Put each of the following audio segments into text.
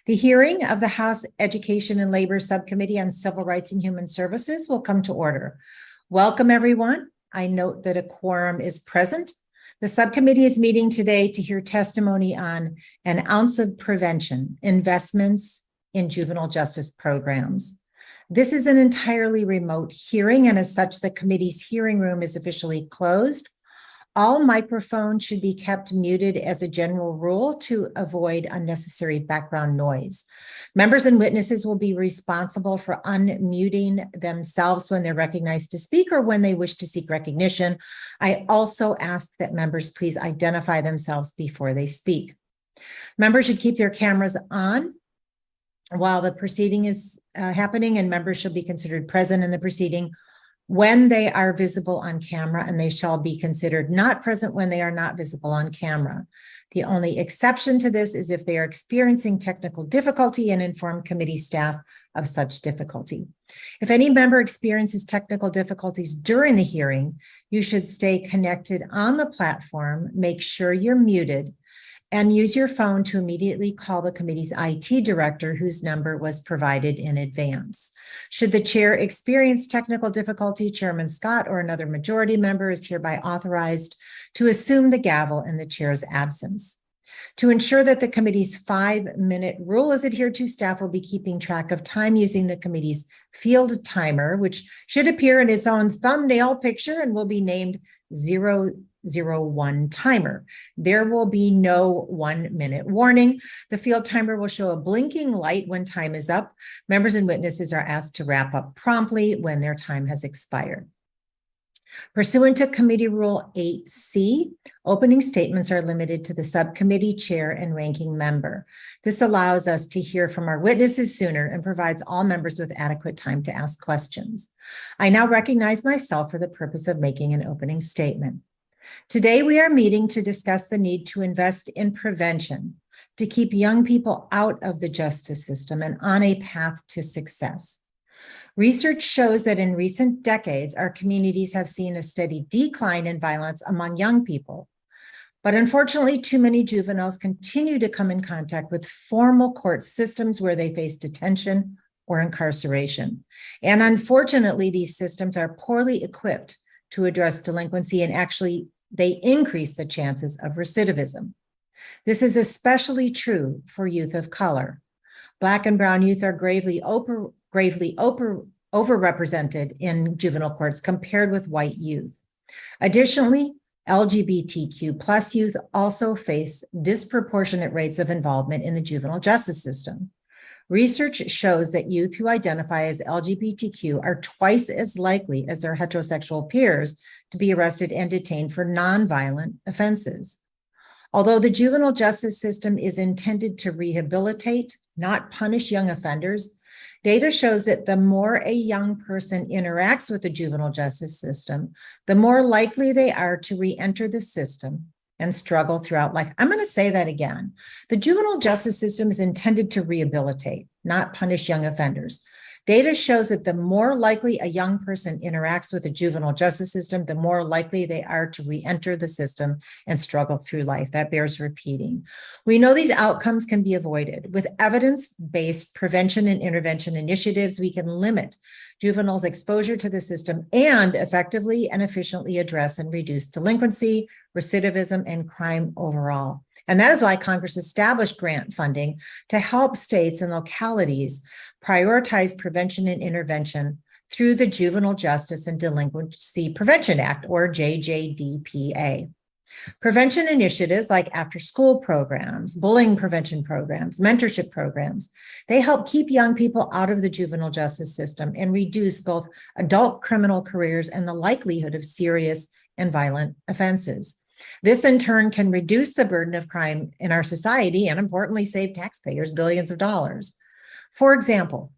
The hearing of the House Education and Labor Subcommittee on Civil Rights and Human Services will come to order. Welcome, everyone. I note that a quorum is present. The subcommittee is meeting today to hear testimony on an ounce of prevention, investments in juvenile justice programs. This is an entirely remote hearing, and as such, the committee's hearing room is officially closed. All microphones should be kept muted as a general rule to avoid unnecessary background noise. Members and witnesses will be responsible for unmuting themselves when they're recognized to speak or when they wish to seek recognition. I also ask that members please identify themselves before they speak. Members should keep their cameras on while the proceeding is happening, and members shall be considered present in the proceeding when they are visible on camera, and they shall be considered not present when they are not visible on camera. The only exception to this is if they are experiencing technical difficulty and inform committee staff of such difficulty. If any member experiences technical difficulties during the hearing, you should stay connected on the platform, make sure you're muted, and use your phone to immediately call the committee's IT director, whose number was provided in advance. Should the chair experience technical difficulty, Chairman Scott or another majority member is hereby authorized to assume the gavel in the chair's absence. To ensure that the committee's 5-minute rule is adhered to, staff will be keeping track of time using the committee's field timer, which should appear in its own thumbnail picture and will be named 001 timer. There will be no 1-minute warning. The field timer will show a blinking light when time is up. Members and witnesses are asked to wrap up promptly when their time has expired. Pursuant to Committee Rule 8C, opening statements are limited to the subcommittee chair and ranking member. This allows us to hear from our witnesses sooner and provides all members with adequate time to ask questions. I now recognize myself for the purpose of making an opening statement. Today, we are meeting to discuss the need to invest in prevention to keep young people out of the justice system and on a path to success. Research shows that in recent decades, our communities have seen a steady decline in violence among young people. But unfortunately, too many juveniles continue to come in contact with formal court systems where they face detention or incarceration. And unfortunately, these systems are poorly equipped to address delinquency, and actually they increase the chances of recidivism. This is especially true for youth of color. Black and brown youth are gravely overrepresented in juvenile courts compared with white youth. Additionally, LGBTQ plus youth also face disproportionate rates of involvement in the juvenile justice system. Research shows that youth who identify as LGBTQ are twice as likely as their heterosexual peers to be arrested and detained for nonviolent offenses. Although the juvenile justice system is intended to rehabilitate, not punish young offenders, data shows that the more a young person interacts with the juvenile justice system, the more likely they are to re-enter the system and struggle throughout life. I'm going to say that again. The juvenile justice system is intended to rehabilitate, not punish young offenders. Data shows that the more likely a young person interacts with the juvenile justice system, the more likely they are to re-enter the system and struggle through life. That bears repeating. We know these outcomes can be avoided. With evidence-based prevention and intervention initiatives, we can limit juveniles' exposure to the system and effectively and efficiently address and reduce delinquency, recidivism, and crime overall. And that is why Congress established grant funding to help states and localities prioritize prevention and intervention through the Juvenile Justice and Delinquency Prevention Act, or JJDPA. Prevention initiatives like after-school programs, bullying prevention programs, mentorship programs, they help keep young people out of the juvenile justice system and reduce both adult criminal careers and the likelihood of serious and violent offenses. This, in turn, can reduce the burden of crime in our society and, importantly, save taxpayers billions of dollars. For example,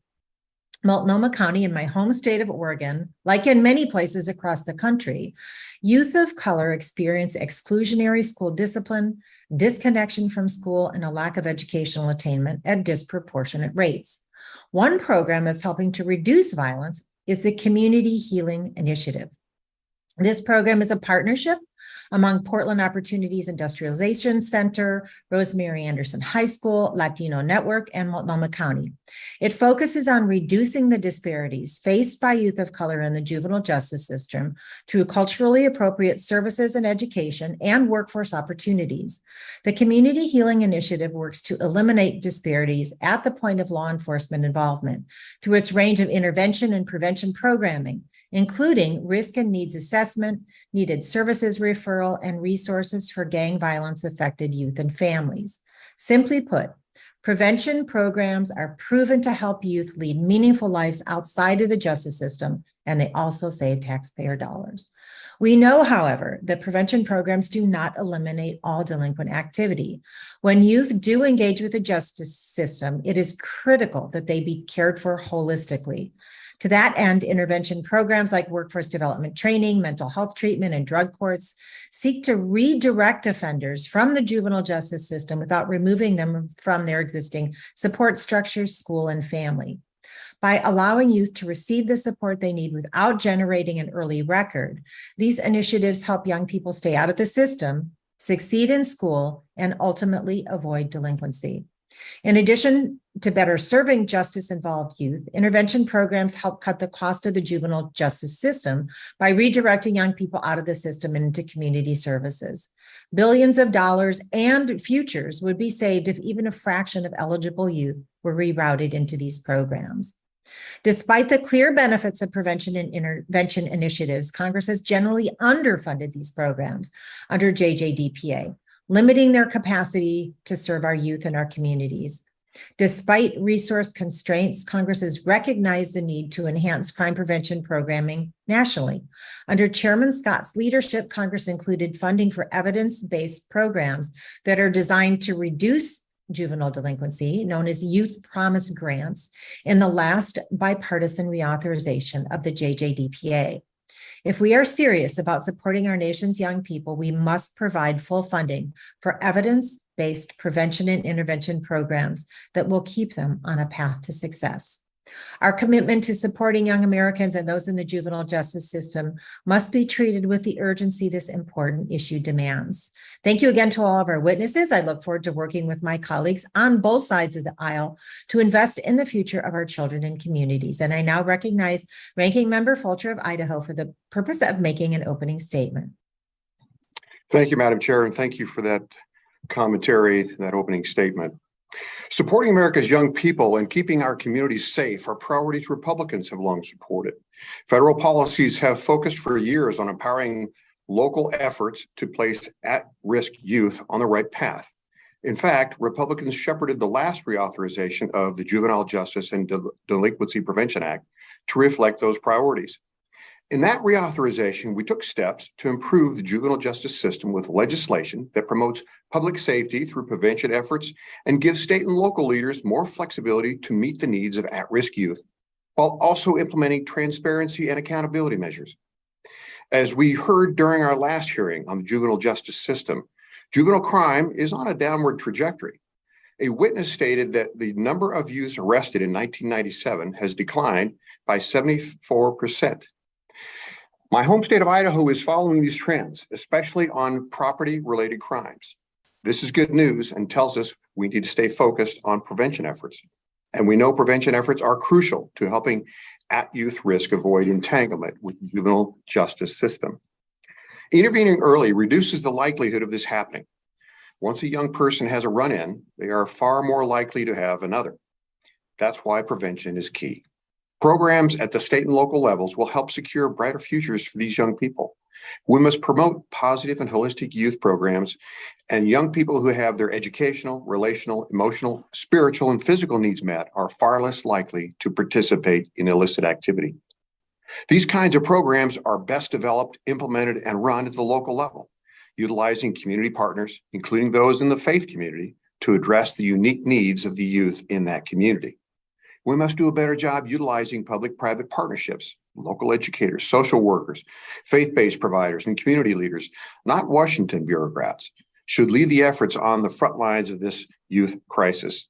Multnomah County in my home state of Oregon, like in many places across the country, youth of color experience exclusionary school discipline, disconnection from school, and a lack of educational attainment at disproportionate rates. One program that's helping to reduce violence is the Community Healing Initiative. This program is a partnership among Portland Opportunities Industrialization Center, Rosemary Anderson High School, Latino Network, and Multnomah County. It focuses on reducing the disparities faced by youth of color in the juvenile justice system through culturally appropriate services and education and workforce opportunities. The Community Healing Initiative works to eliminate disparities at the point of law enforcement involvement through its range of intervention and prevention programming, including risk and needs assessment, needed services referral, and resources for gang violence affected youth and families. Simply put, prevention programs are proven to help youth lead meaningful lives outside of the justice system, and they also save taxpayer dollars. We know, however, that prevention programs do not eliminate all delinquent activity. When youth do engage with the justice system, it is critical that they be cared for holistically. To that end, intervention programs like workforce development training, mental health treatment, and drug courts seek to redirect offenders from the juvenile justice system without removing them from their existing support structures, school, and family. By allowing youth to receive the support they need without generating an early record, these initiatives help young people stay out of the system, succeed in school, and ultimately avoid delinquency. In addition to better serving justice-involved youth, intervention programs help cut the cost of the juvenile justice system by redirecting young people out of the system and into community services. Billions of dollars and futures would be saved if even a fraction of eligible youth were rerouted into these programs. Despite the clear benefits of prevention and intervention initiatives, Congress has generally underfunded these programs under JJDPA, limiting their capacity to serve our youth and our communities. Despite resource constraints, Congress has recognized the need to enhance crime prevention programming nationally. Under Chairman Scott's leadership, Congress included funding for evidence-based programs that are designed to reduce juvenile delinquency, known as Youth Promise Grants, in the last bipartisan reauthorization of the JJDPA. If we are serious about supporting our nation's young people, we must provide full funding for evidence-based prevention and intervention programs that will keep them on a path to success. Our commitment to supporting young Americans and those in the juvenile justice system must be treated with the urgency this important issue demands. Thank you again to all of our witnesses. I look forward to working with my colleagues on both sides of the aisle to invest in the future of our children and communities. And I now recognize Ranking Member Fulcher of Idaho for the purpose of making an opening statement. Thank you, Madam Chair, and thank you for that commentary, that opening statement. Supporting America's young people and keeping our communities safe are priorities Republicans have long supported. Federal policies have focused for years on empowering local efforts to place at-risk youth on the right path. In fact, Republicans shepherded the last reauthorization of the Juvenile Justice and Delinquency Prevention Act to reflect those priorities. In that reauthorization, we took steps to improve the juvenile justice system with legislation that promotes public safety through prevention efforts and gives state and local leaders more flexibility to meet the needs of at-risk youth, while also implementing transparency and accountability measures. As we heard during our last hearing on the juvenile justice system, juvenile crime is on a downward trajectory. A witness stated that the number of youths arrested in 1997 has declined by 74%. My home state of Idaho is following these trends, especially on property-related crimes. This is good news and tells us we need to stay focused on prevention efforts. And we know prevention efforts are crucial to helping at-youth risk avoid entanglement with the juvenile justice system. Intervening early reduces the likelihood of this happening. Once a young person has a run-in, they are far more likely to have another. That's why prevention is key. Programs at the state and local levels will help secure brighter futures for these young people. We must promote positive and holistic youth programs, and young people who have their educational, relational, emotional, spiritual, and physical needs met are far less likely to participate in illicit activity. These kinds of programs are best developed, implemented, and run at the local level, utilizing community partners, including those in the faith community, to address the unique needs of the youth in that community. We must do a better job utilizing public-private partnerships, local educators, social workers, faith-based providers, and community leaders, not Washington bureaucrats, should lead the efforts on the front lines of this youth crisis.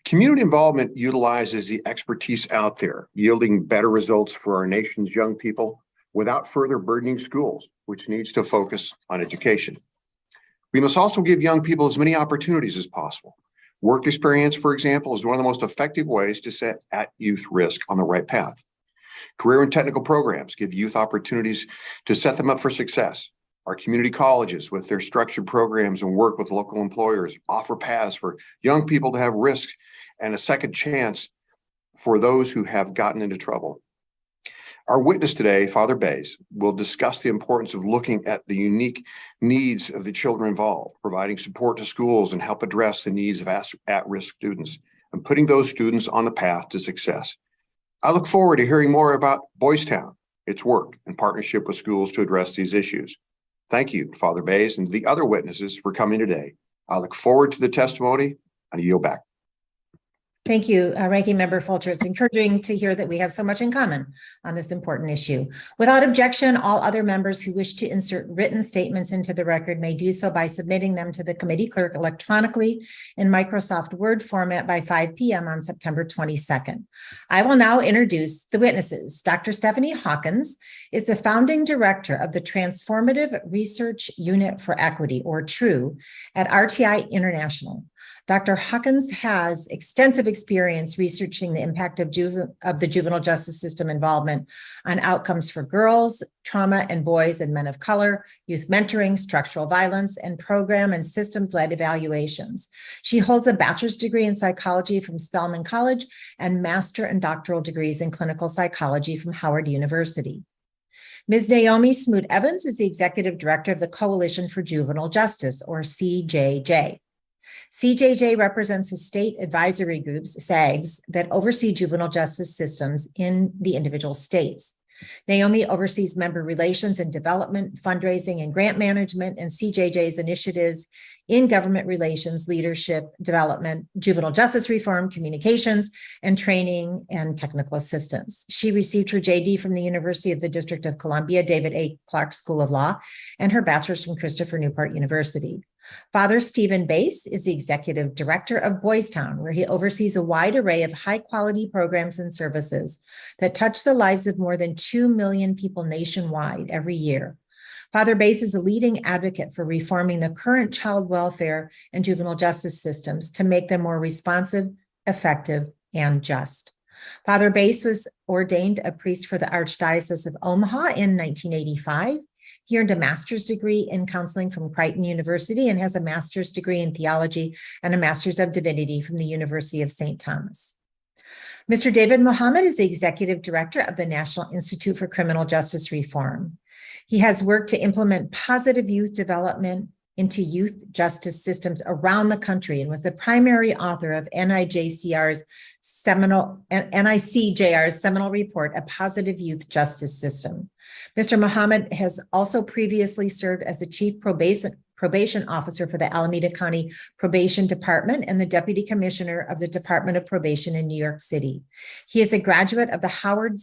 Community involvement utilizes the expertise out there, yielding better results for our nation's young people, without further burdening schools, which needs to focus on education. We must also give young people as many opportunities as possible. Work experience, for example, is one of the most effective ways to set at youth risk on the right path. Career and technical programs give youth opportunities to set them up for success. Our community colleges, with their structured programs and work with local employers, offer paths for young people to have risk and a second chance for those who have gotten into trouble. Our witness today, Father Bays, will discuss the importance of looking at the unique needs of the children involved, providing support to schools and help address the needs of at-risk students, and putting those students on the path to success. I look forward to hearing more about Boys Town, its work in partnership with schools to address these issues. Thank you, Father Bays, and the other witnesses for coming today. I look forward to the testimony and yield back. Thank you, Ranking Member Fulcher. It's encouraging to hear that we have so much in common on this important issue. Without objection, all other members who wish to insert written statements into the record may do so by submitting them to the committee clerk electronically in Microsoft Word format by 5 p.m. on September 22nd. I will now introduce the witnesses. Dr. Stephanie Hawkins is the founding director of the Transformative Research Unit for Equity, or TRUE, at RTI International. Dr. Hawkins has extensive experience researching the impact of the juvenile justice system involvement on outcomes for girls, trauma, and boys and men of color, youth mentoring, structural violence, and program and systems-led evaluations. She holds a bachelor's degree in psychology from Spelman College and master and doctoral degrees in clinical psychology from Howard University. Ms. Naomi Smoot-Evans is the executive director of the Coalition for Juvenile Justice, or CJJ. CJJ represents the state advisory groups, SAGs, that oversee juvenile justice systems in the individual states. Naomi oversees member relations and development, fundraising and grant management, and CJJ's initiatives in government relations, leadership, development, juvenile justice reform, communications, and training and technical assistance. She received her JD from the University of the District of Columbia, David A. Clark School of Law, and her bachelor's from Christopher Newport University. Father Stephen Bass is the executive director of Boys Town, where he oversees a wide array of high-quality programs and services that touch the lives of more than 2 million people nationwide every year. Father Bass is a leading advocate for reforming the current child welfare and juvenile justice systems to make them more responsive, effective, and just. Father Bass was ordained a priest for the Archdiocese of Omaha in 1985. He earned a master's degree in counseling from Creighton University and has a master's degree in theology and a master's of divinity from the University of St. Thomas. Mr. David Mohammed is the executive director of the National Institute for Criminal Justice Reform. He has worked to implement positive youth development into youth justice systems around the country and was the primary author of NICJR's seminal report, A Positive Youth Justice System. Mr. Mohammed has also previously served as the chief probation officer for the Alameda County Probation Department and the deputy commissioner of the Department of Probation in New York City. He is a graduate of the Howard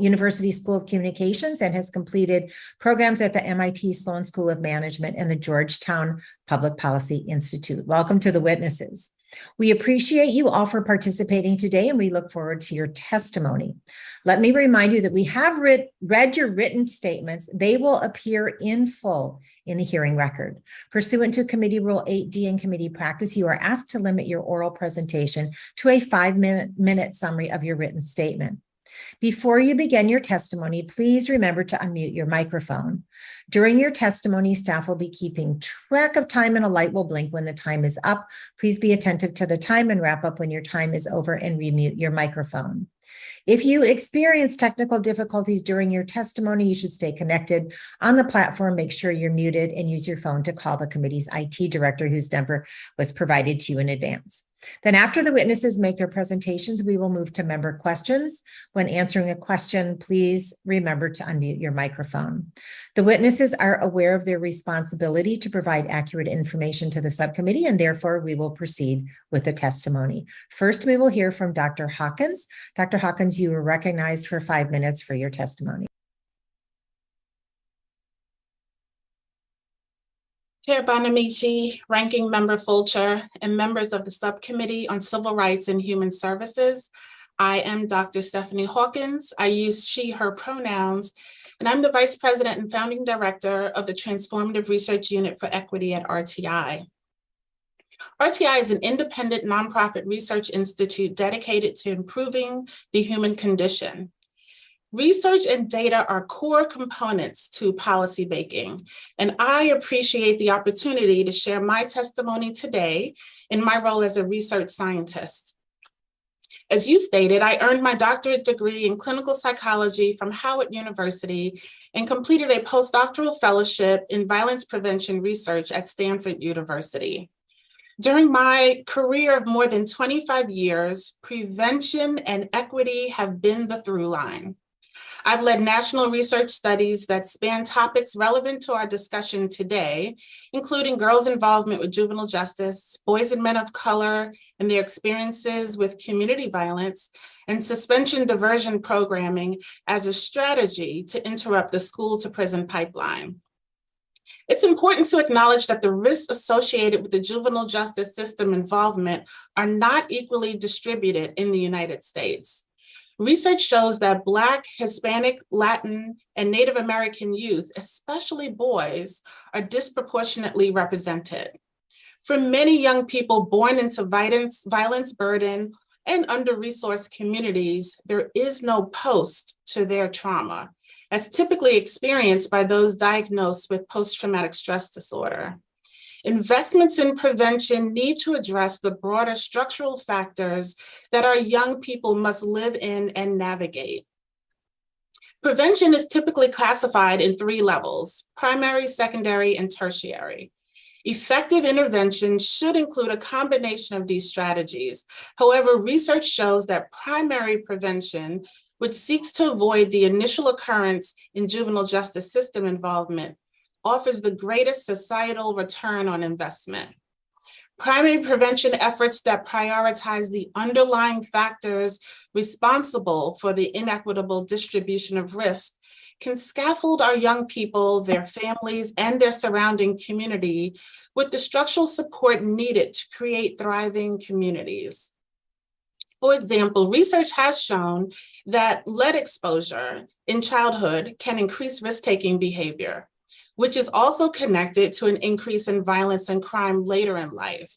University School of Communications and has completed programs at the MIT Sloan School of Management and the Georgetown Public Policy Institute. Welcome to the witnesses. We appreciate you all for participating today, and we look forward to your testimony. Let me remind you that we have read your written statements. They will appear in full in the hearing record. Pursuant to Committee Rule 8D and committee practice, you are asked to limit your oral presentation to a 5-minute summary of your written statement. Before you begin your testimony, please remember to unmute your microphone. During your testimony, staff will be keeping track of time and a light will blink when the time is up. Please be attentive to the time and wrap up when your time is over and remute your microphone. If you experience technical difficulties during your testimony, you should stay connected on the platform. Make sure you're muted and use your phone to call the committee's IT director, whose number was provided to you in advance. Then after the witnesses make their presentations, we will move to member questions. When answering a question, please remember to unmute your microphone. The witnesses are aware of their responsibility to provide accurate information to the subcommittee, and therefore we will proceed with the testimony. First, we will hear from Dr. Hawkins. Dr. Hawkins, you are recognized for 5 minutes for your testimony. Chair Bonamici, Ranking Member Fulcher, and members of the Subcommittee on Civil Rights and Human Services, I am Dr. Stephanie Hawkins. I use she, her pronouns, and I'm the Vice President and Founding Director of the Transformative Research Unit for Equity at RTI. RTI is an independent nonprofit research institute dedicated to improving the human condition. Research and data are core components to policy making, and I appreciate the opportunity to share my testimony today in my role as a research scientist. As you stated, I earned my doctorate degree in clinical psychology from Howard University and completed a postdoctoral fellowship in violence prevention research at Stanford University. During my career of more than 25 years, prevention and equity have been the through line. I've led national research studies that span topics relevant to our discussion today, including girls' involvement with juvenile justice, boys and men of color and their experiences with community violence, and suspension diversion programming as a strategy to interrupt the school to prison pipeline. It's important to acknowledge that the risks associated with the juvenile justice system involvement are not equally distributed in the United States. Research shows that Black, Hispanic, Latin, and Native American youth, especially boys, are disproportionately represented. For many young people born into violence burden and under-resourced communities, there is no post to their trauma, as typically experienced by those diagnosed with post-traumatic stress disorder. Investments in prevention need to address the broader structural factors that our young people must live in and navigate. Prevention is typically classified in 3 levels: primary, secondary, and tertiary. Effective intervention should include a combination of these strategies. However, research shows that primary prevention, which seeks to avoid the initial occurrence in juvenile justice system involvement, offers the greatest societal return on investment. Primary prevention efforts that prioritize the underlying factors responsible for the inequitable distribution of risk can scaffold our young people, their families, and their surrounding community with the structural support needed to create thriving communities. For example, research has shown that lead exposure in childhood can increase risk-taking behavior, which is also connected to an increase in violence and crime later in life.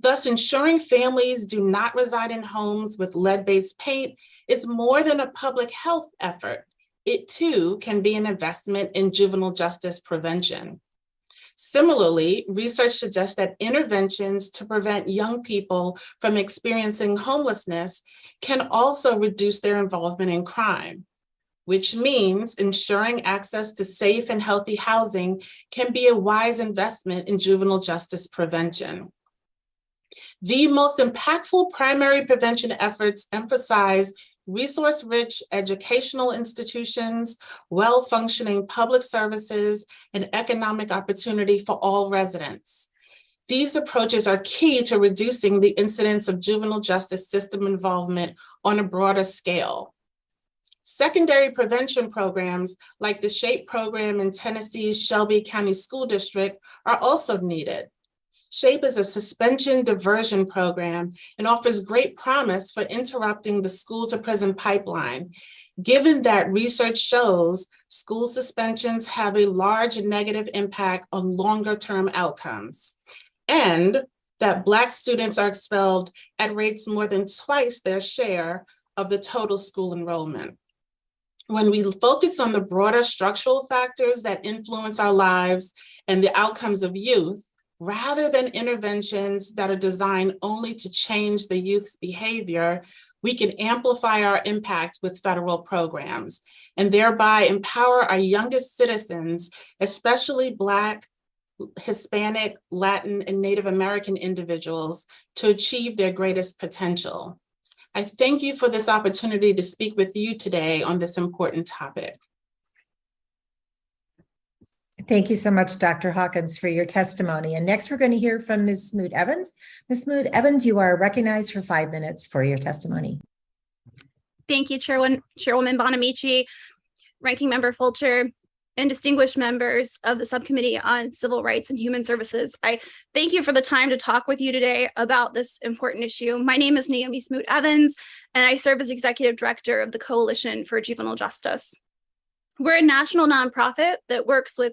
Thus, ensuring families do not reside in homes with lead-based paint is more than a public health effort. It too can be an investment in juvenile justice prevention. Similarly, research suggests that interventions to prevent young people from experiencing homelessness can also reduce their involvement in crime, which means ensuring access to safe and healthy housing can be a wise investment in juvenile justice prevention. The most impactful primary prevention efforts emphasize resource-rich educational institutions, well-functioning public services, and economic opportunity for all residents. These approaches are key to reducing the incidence of juvenile justice system involvement on a broader scale. Secondary prevention programs like the SHAPE program in Tennessee's Shelby County School District are also needed. SHAPE is a suspension diversion program and offers great promise for interrupting the school to prison pipeline, given that research shows school suspensions have a large negative impact on longer-term outcomes, and that Black students are expelled at rates more than twice their share of the total school enrollment. When we focus on the broader structural factors that influence our lives and the outcomes of youth, rather than interventions that are designed only to change the youth's behavior, we can amplify our impact with federal programs and thereby empower our youngest citizens, especially Black, Hispanic, Latin, and Native American individuals, to achieve their greatest potential. I thank you for this opportunity to speak with you today on this important topic. Thank you so much, Dr. Hawkins, for your testimony. And next, we're going to hear from Ms. Smoot-Evans. Ms. Smoot-Evans, you are recognized for 5 minutes for your testimony. Thank you, Chairwoman Bonamici, Ranking Member Fulcher, and distinguished members of the Subcommittee on Civil Rights and Human Services. I thank you for the time to talk with you today about this important issue. My name is Naomi Smoot-Evans, and I serve as Executive Director of the Coalition for Juvenile Justice. We're a national nonprofit that works with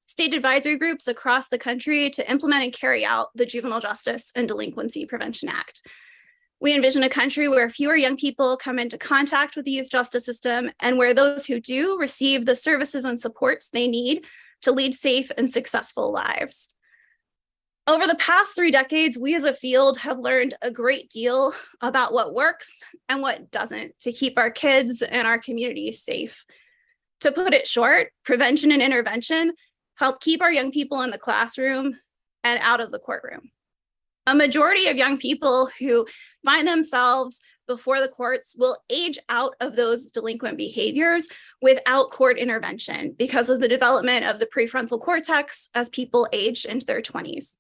state advisory groups across the country to implement and carry out the Juvenile Justice and Delinquency Prevention Act. We envision a country where fewer young people come into contact with the youth justice system, and where those who do receive the services and supports they need to lead safe and successful lives. Over the past 3 decades, we as a field have learned a great deal about what works and what doesn't to keep our kids and our communities safe. To put it short, prevention and intervention help keep our young people in the classroom and out of the courtroom. A majority of young people who find themselves before the courts will age out of those delinquent behaviors without court intervention because of the development of the prefrontal cortex as people age into their 20s.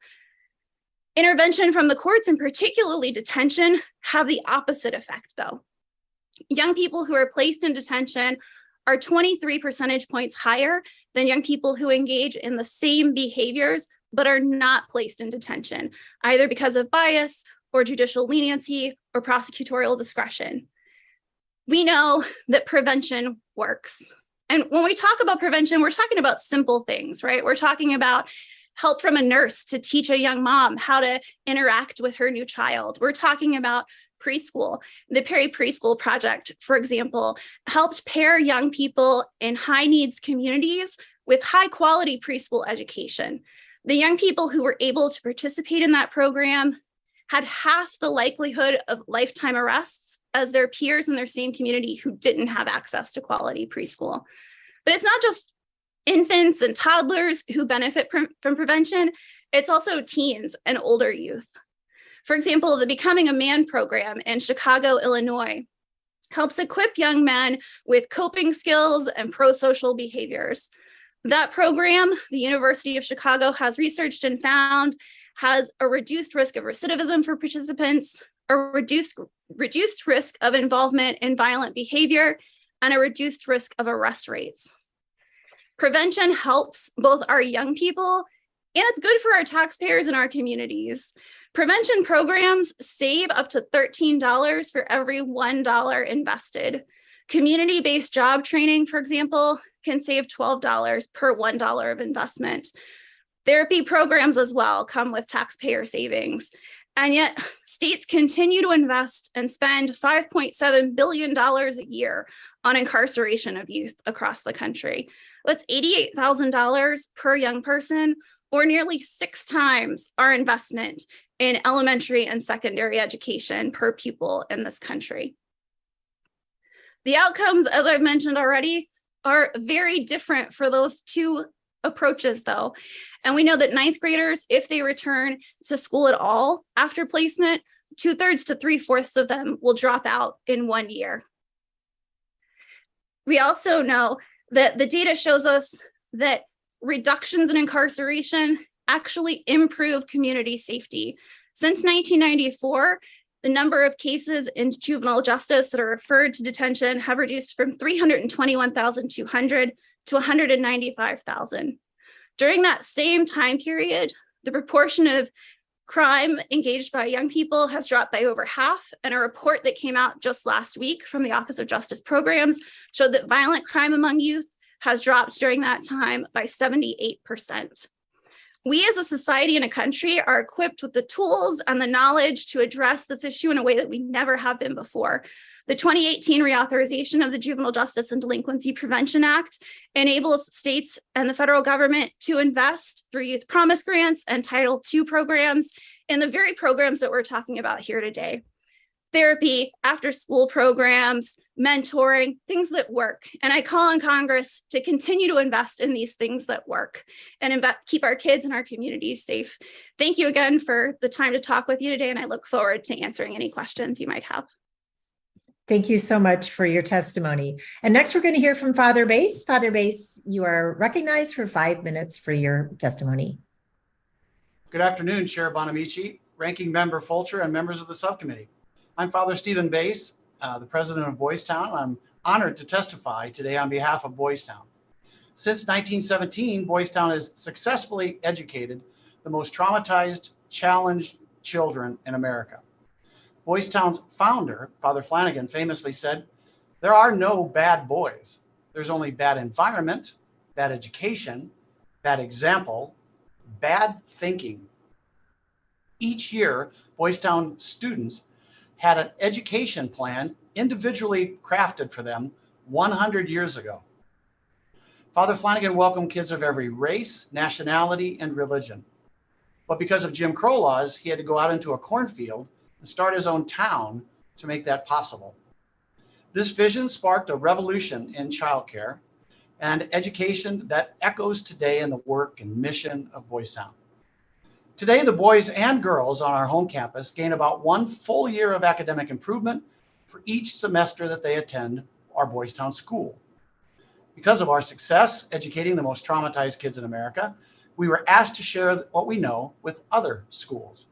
Intervention from the courts, and particularly detention, have the opposite effect, though. Young people who are placed in detention are 23 percentage points higher than young people who engage in the same behaviors but are not placed in detention, either because of bias or judicial leniency or prosecutorial discretion. We know that prevention works. And when we talk about prevention, we're talking about simple things, right? We're talking about help from a nurse to teach a young mom how to interact with her new child. We're talking about preschool. The Perry Preschool Project, for example, helped pair young people in high needs communities with high quality preschool education. The young people who were able to participate in that program had half the likelihood of lifetime arrests as their peers in their same community who didn't have access to quality preschool. But it's not just infants and toddlers who benefit from prevention, it's also teens and older youth. For example, the Becoming a Man program in Chicago, Illinois, helps equip young men with coping skills and pro-social behaviors. That program, the University of Chicago has researched and found, has a reduced risk of recidivism for participants, a reduced risk of involvement in violent behavior, and a reduced risk of arrest rates. Prevention helps both our young people, and it's good for our taxpayers and our communities. Prevention programs save up to $13 for every $1 invested. Community-based job training, for example, can save $12 per $1 of investment. Therapy programs as well come with taxpayer savings. And yet states continue to invest and spend $5.7 billion a year on incarceration of youth across the country. That's $88,000 per young person, or nearly 6 times our investment in elementary and secondary education per pupil in this country. The outcomes, as I've mentioned already, are very different for those two approaches, though. And we know that 9th graders, if they return to school at all after placement, 2/3 to 3/4 of them will drop out in 1 year. We also know that the data shows us that reductions in incarceration actually improve community safety. Since 1994, the number of cases in juvenile justice that are referred to detention have reduced from 321,200 to 195,000. During that same time period, the proportion of crime engaged by young people has dropped by over half, and a report that came out just last week from the Office of Justice Programs showed that violent crime among youth has dropped during that time by 78%. We as a society and a country are equipped with the tools and the knowledge to address this issue in a way that we never have been before. The 2018 reauthorization of the Juvenile Justice and Delinquency Prevention Act enables states and the federal government to invest through Youth Promise grants and Title II programs in the very programs that we're talking about here today. Therapy, after-school programs, mentoring, things that work. And I call on Congress to continue to invest in these things that work and keep our kids and our communities safe. Thank you again for the time to talk with you today, and I look forward to answering any questions you might have. Thank you so much for your testimony. And next, we're going to hear from Father Bass. Father Bass, you are recognized for 5 minutes for your testimony. Good afternoon, Chair Bonamici, Ranking Member Fulcher, and members of the subcommittee. I'm Father Stephen Bass, the president of Boys Town. I'm honored to testify today on behalf of Boys Town. Since 1917, Boys Town has successfully educated the most traumatized, challenged children in America. Boys Town's founder, Father Flanagan, famously said, "There are no bad boys. There's only bad environment, bad education, bad example, bad thinking. Each year, Boys Town students had an education plan individually crafted for them 100 years ago. Father Flanagan welcomed kids of every race, nationality, and religion. But because of Jim Crow laws, he had to go out into a cornfield and start his own town to make that possible. This vision sparked a revolution in childcare and education that echoes today in the work and mission of Boys Town. Today, the boys and girls on our home campus gain about 1 full year of academic improvement for each semester that they attend our Boys Town school. Because of our success educating the most traumatized kids in America, we were asked to share what we know with other schools.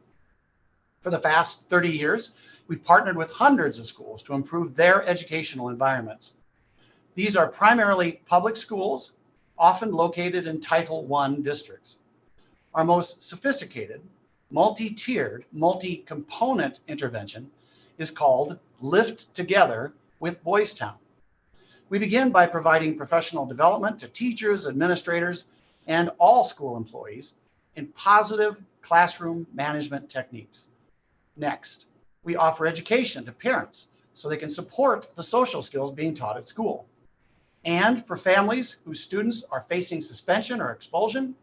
For the past 30 years, we've partnered with hundreds of schools to improve their educational environments. These are primarily public schools, often located in Title I districts. Our most sophisticated, multi-tiered, multi-component intervention is called Lift Together with Boys Town. We begin by providing professional development to teachers, administrators, and all school employees in positive classroom management techniques. Next, we offer education to parents so they can support the social skills being taught at school. And for families whose students are facing suspension or expulsion,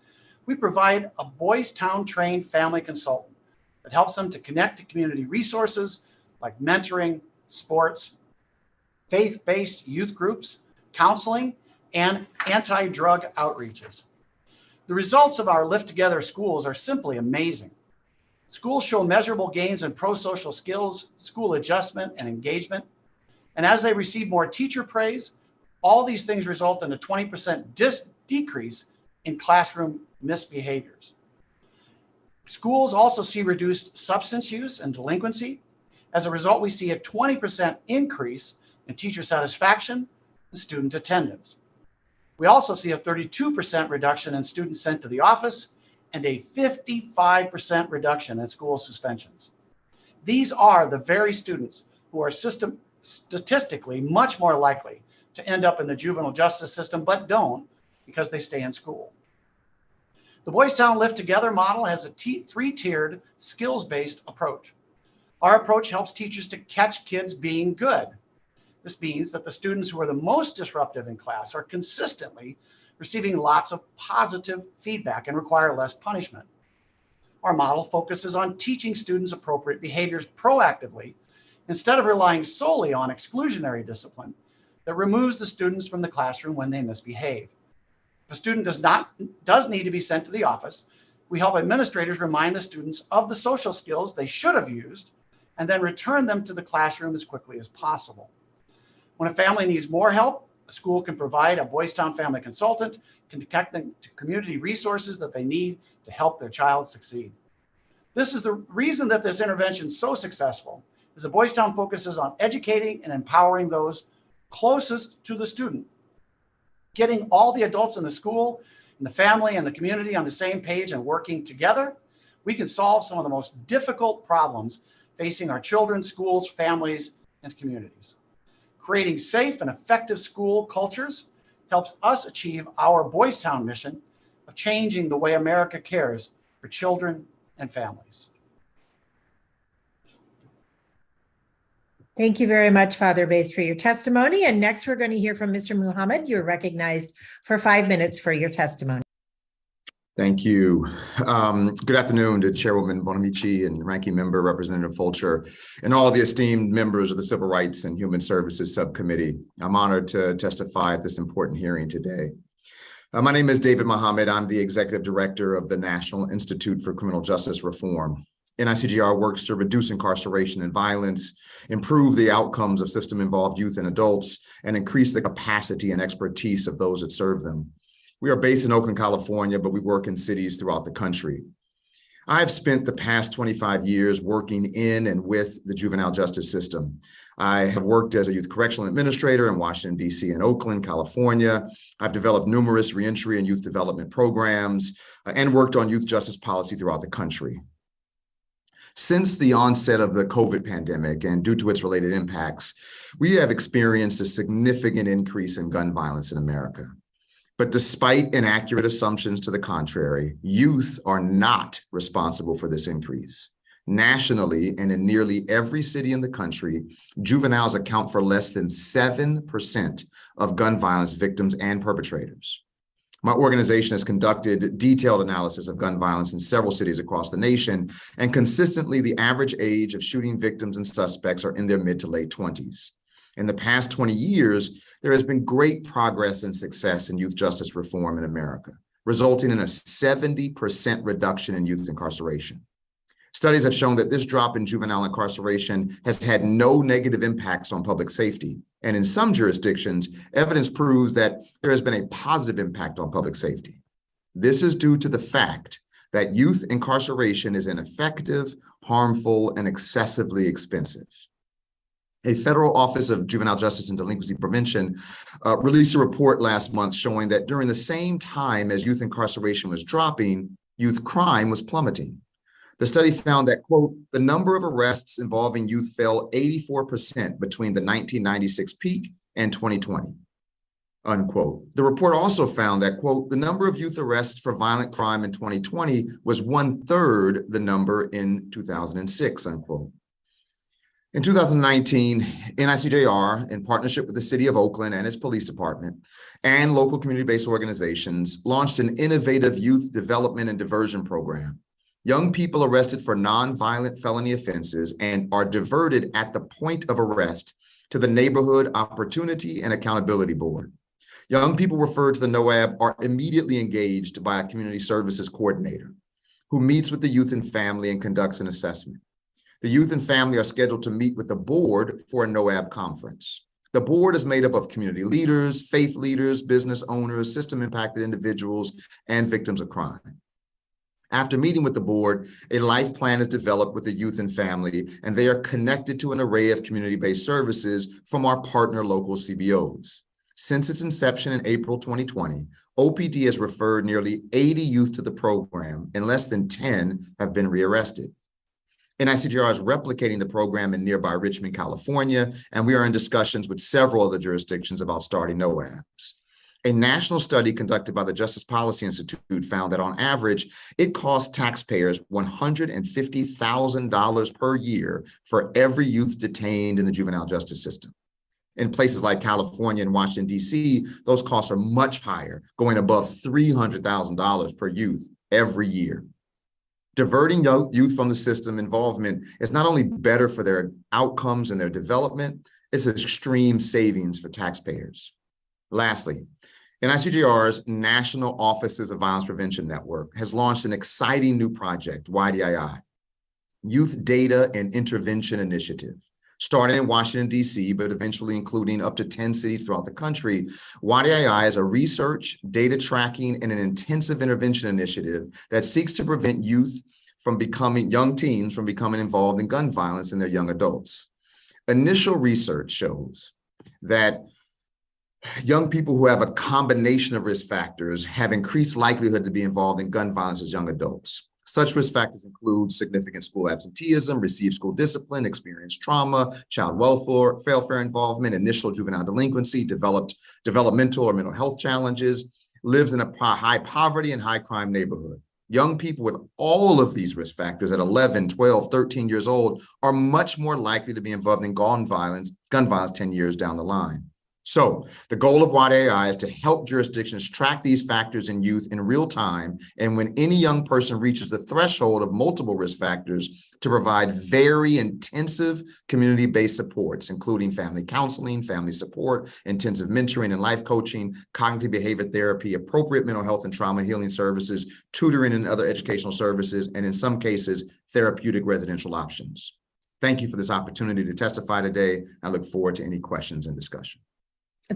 we provide a Boys Town trained family consultant that helps them to connect to community resources like mentoring, sports, faith-based youth groups, counseling, and anti-drug outreaches. The results of our Lift Together schools are simply amazing. Schools show measurable gains in pro-social skills, school adjustment, and engagement. And as they receive more teacher praise, all these things result in a 20% decrease in classroom misbehaviors. Schools also see reduced substance use and delinquency. As a result, we see a 20% increase in teacher satisfaction and student attendance. We also see a 32% reduction in students sent to the office and a 55% reduction in school suspensions. These are the very students who are statistically much more likely to end up in the juvenile justice system, but don't because they stay in school. The Boys Town Lift Together model has a three-tiered skills-based approach. Our approach helps teachers to catch kids being good. This means that the students who are the most disruptive in class are consistently receiving lots of positive feedback and require less punishment. Our model focuses on teaching students appropriate behaviors proactively instead of relying solely on exclusionary discipline that removes the students from the classroom when they misbehave. If a student does need to be sent to the office, we help administrators remind the students of the social skills they should have used and then return them to the classroom as quickly as possible. When a family needs more help, a school can provide a Boys Town family consultant, can connect them to community resources that they need to help their child succeed. This is the reason that this intervention is so successful, is that Boys Town focuses on educating and empowering those closest to the student. Getting all the adults in the school, and the family and the community on the same page and working together, we can solve some of the most difficult problems facing our children, schools, families, and communities. Creating safe and effective school cultures helps us achieve our Boys Town mission of changing the way America cares for children and families. Thank you very much, Father Bass, for your testimony. And next, we're going to hear from Mr. Muhammad. You're recognized for 5 minutes for your testimony. Thank you. Good afternoon to Chairwoman Bonamici and Ranking Member Representative Fulcher and all the esteemed members of the Civil Rights and Human Services Subcommittee. I'm honored to testify at this important hearing today. My name is David Muhammad. I'm the Executive Director of the National Institute for Criminal Justice Reform. NICJR works to reduce incarceration and violence, improve the outcomes of system-involved youth and adults, and increase the capacity and expertise of those that serve them. We are based in Oakland, California, but we work in cities throughout the country. I've spent the past 25 years working in and with the juvenile justice system. I have worked as a youth correctional administrator in Washington, D.C. and Oakland, California. I've developed numerous reentry and youth development programs and worked on youth justice policy throughout the country. Since the onset of the COVID pandemic and due to its related impacts, we have experienced a significant increase in gun violence in America. But despite inaccurate assumptions to the contrary, youth are not responsible for this increase. Nationally, and in nearly every city in the country, juveniles account for less than 7% of gun violence victims and perpetrators. My organization has conducted detailed analysis of gun violence in several cities across the nation, and consistently the average age of shooting victims and suspects are in their mid to late 20s. In the past 20 years, there has been great progress and success in youth justice reform in America, resulting in a 70% reduction in youth incarceration. Studies have shown that this drop in juvenile incarceration has had no negative impacts on public safety. And in some jurisdictions, evidence proves that there has been a positive impact on public safety. This is due to the fact that youth incarceration is ineffective, harmful, and excessively expensive. A federal Office of Juvenile Justice and Delinquency Prevention released a report last month showing that during the same time as youth incarceration was dropping, youth crime was plummeting. The study found that, quote, the number of arrests involving youth fell 84% between the 1996 peak and 2020, unquote. The report also found that, quote, the number of youth arrests for violent crime in 2020 was 1/3 the number in 2006, unquote. In 2019, NICJR, in partnership with the City of Oakland and its police department and local community-based organizations, launched an innovative youth development and diversion program. Young people arrested for nonviolent felony offenses and are diverted at the point of arrest to the Neighborhood Opportunity and Accountability Board. Young people referred to the NOAB are immediately engaged by a community services coordinator who meets with the youth and family and conducts an assessment. The youth and family are scheduled to meet with the board for a NOAB conference. The board is made up of community leaders, faith leaders, business owners, system impacted individuals, and victims of crime. After meeting with the board, a life plan is developed with the youth and family, and they are connected to an array of community-based services from our partner local CBOs. Since its inception in April 2020, OPD has referred nearly 80 youth to the program, and less than 10 have been rearrested. NICJR is replicating the program in nearby Richmond, California, and we are in discussions with several other jurisdictions about starting NOABs. A national study conducted by the Justice Policy Institute found that on average, it costs taxpayers $150,000 per year for every youth detained in the juvenile justice system. In places like California and Washington, D.C., those costs are much higher, going above $300,000 per youth every year. Diverting youth from the system involvement is not only better for their outcomes and their development, it's an extreme savings for taxpayers. Lastly, NICJR's National Offices of Violence Prevention Network has launched an exciting new project, YDII, Youth Data and Intervention Initiative. Starting in Washington, D.C., but eventually including up to 10 cities throughout the country, YDII is a research, data tracking, and an intensive intervention initiative that seeks to prevent young teens from becoming involved in gun violence in their young adults. Initial research shows that young people who have a combination of risk factors have increased likelihood to be involved in gun violence as young adults. Such risk factors include significant school absenteeism, received school discipline, experienced trauma, child welfare involvement, initial juvenile delinquency, developmental or mental health challenges, lives in a high poverty and high crime neighborhood. Young people with all of these risk factors at 11, 12, 13 years old are much more likely to be involved in gun violence 10 years down the line. So the goal of YDII is to help jurisdictions track these factors in youth in real time, and when any young person reaches the threshold of multiple risk factors, to provide very intensive community-based supports, including family counseling, family support, intensive mentoring and life coaching, cognitive behavior therapy, appropriate mental health and trauma healing services, tutoring and other educational services, and in some cases, therapeutic residential options. Thank you for this opportunity to testify today. I look forward to any questions and discussion.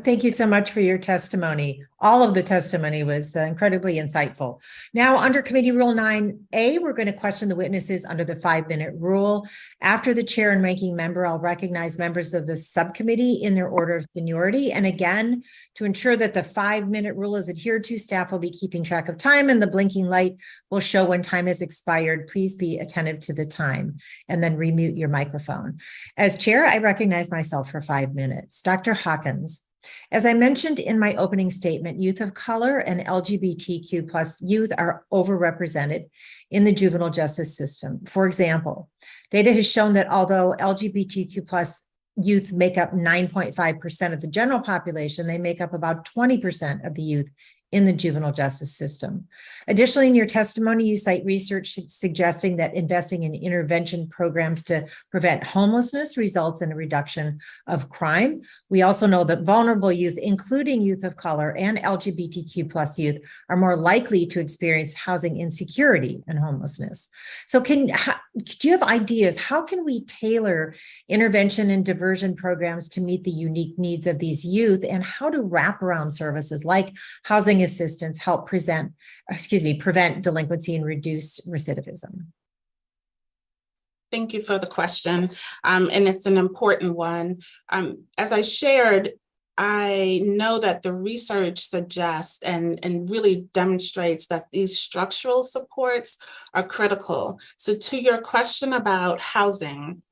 Thank you so much for your testimony. All of the testimony was incredibly insightful. Now, under Committee Rule 9A, we're going to question the witnesses under the 5-minute rule. After the chair and ranking member, I'll recognize members of the subcommittee in their order of seniority. And again, to ensure that the 5-minute rule is adhered to, staff will be keeping track of time and the blinking light will show when time has expired. Please be attentive to the time and then remute your microphone. As chair, I recognize myself for 5 minutes. Dr. Hawkins. As I mentioned in my opening statement, youth of color and LGBTQ plus youth are overrepresented in the juvenile justice system. For example, data has shown that although LGBTQ plus youth make up 9.5% of the general population, they make up about 20% of the youth in the juvenile justice system. Additionally, in your testimony, you cite research suggesting that investing in intervention programs to prevent homelessness results in a reduction of crime. We also know that vulnerable youth, including youth of color and LGBTQ plus youth, are more likely to experience housing insecurity and homelessness. So do you have ideas? How can we tailor intervention and diversion programs to meet the unique needs of these youth? And how do wraparound services like housing assistance help prevent delinquency and reduce recidivism? Thank you for the question. And it's an important one. As I shared, I know that the research suggests and really demonstrates that these structural supports are critical. So to your question about housing,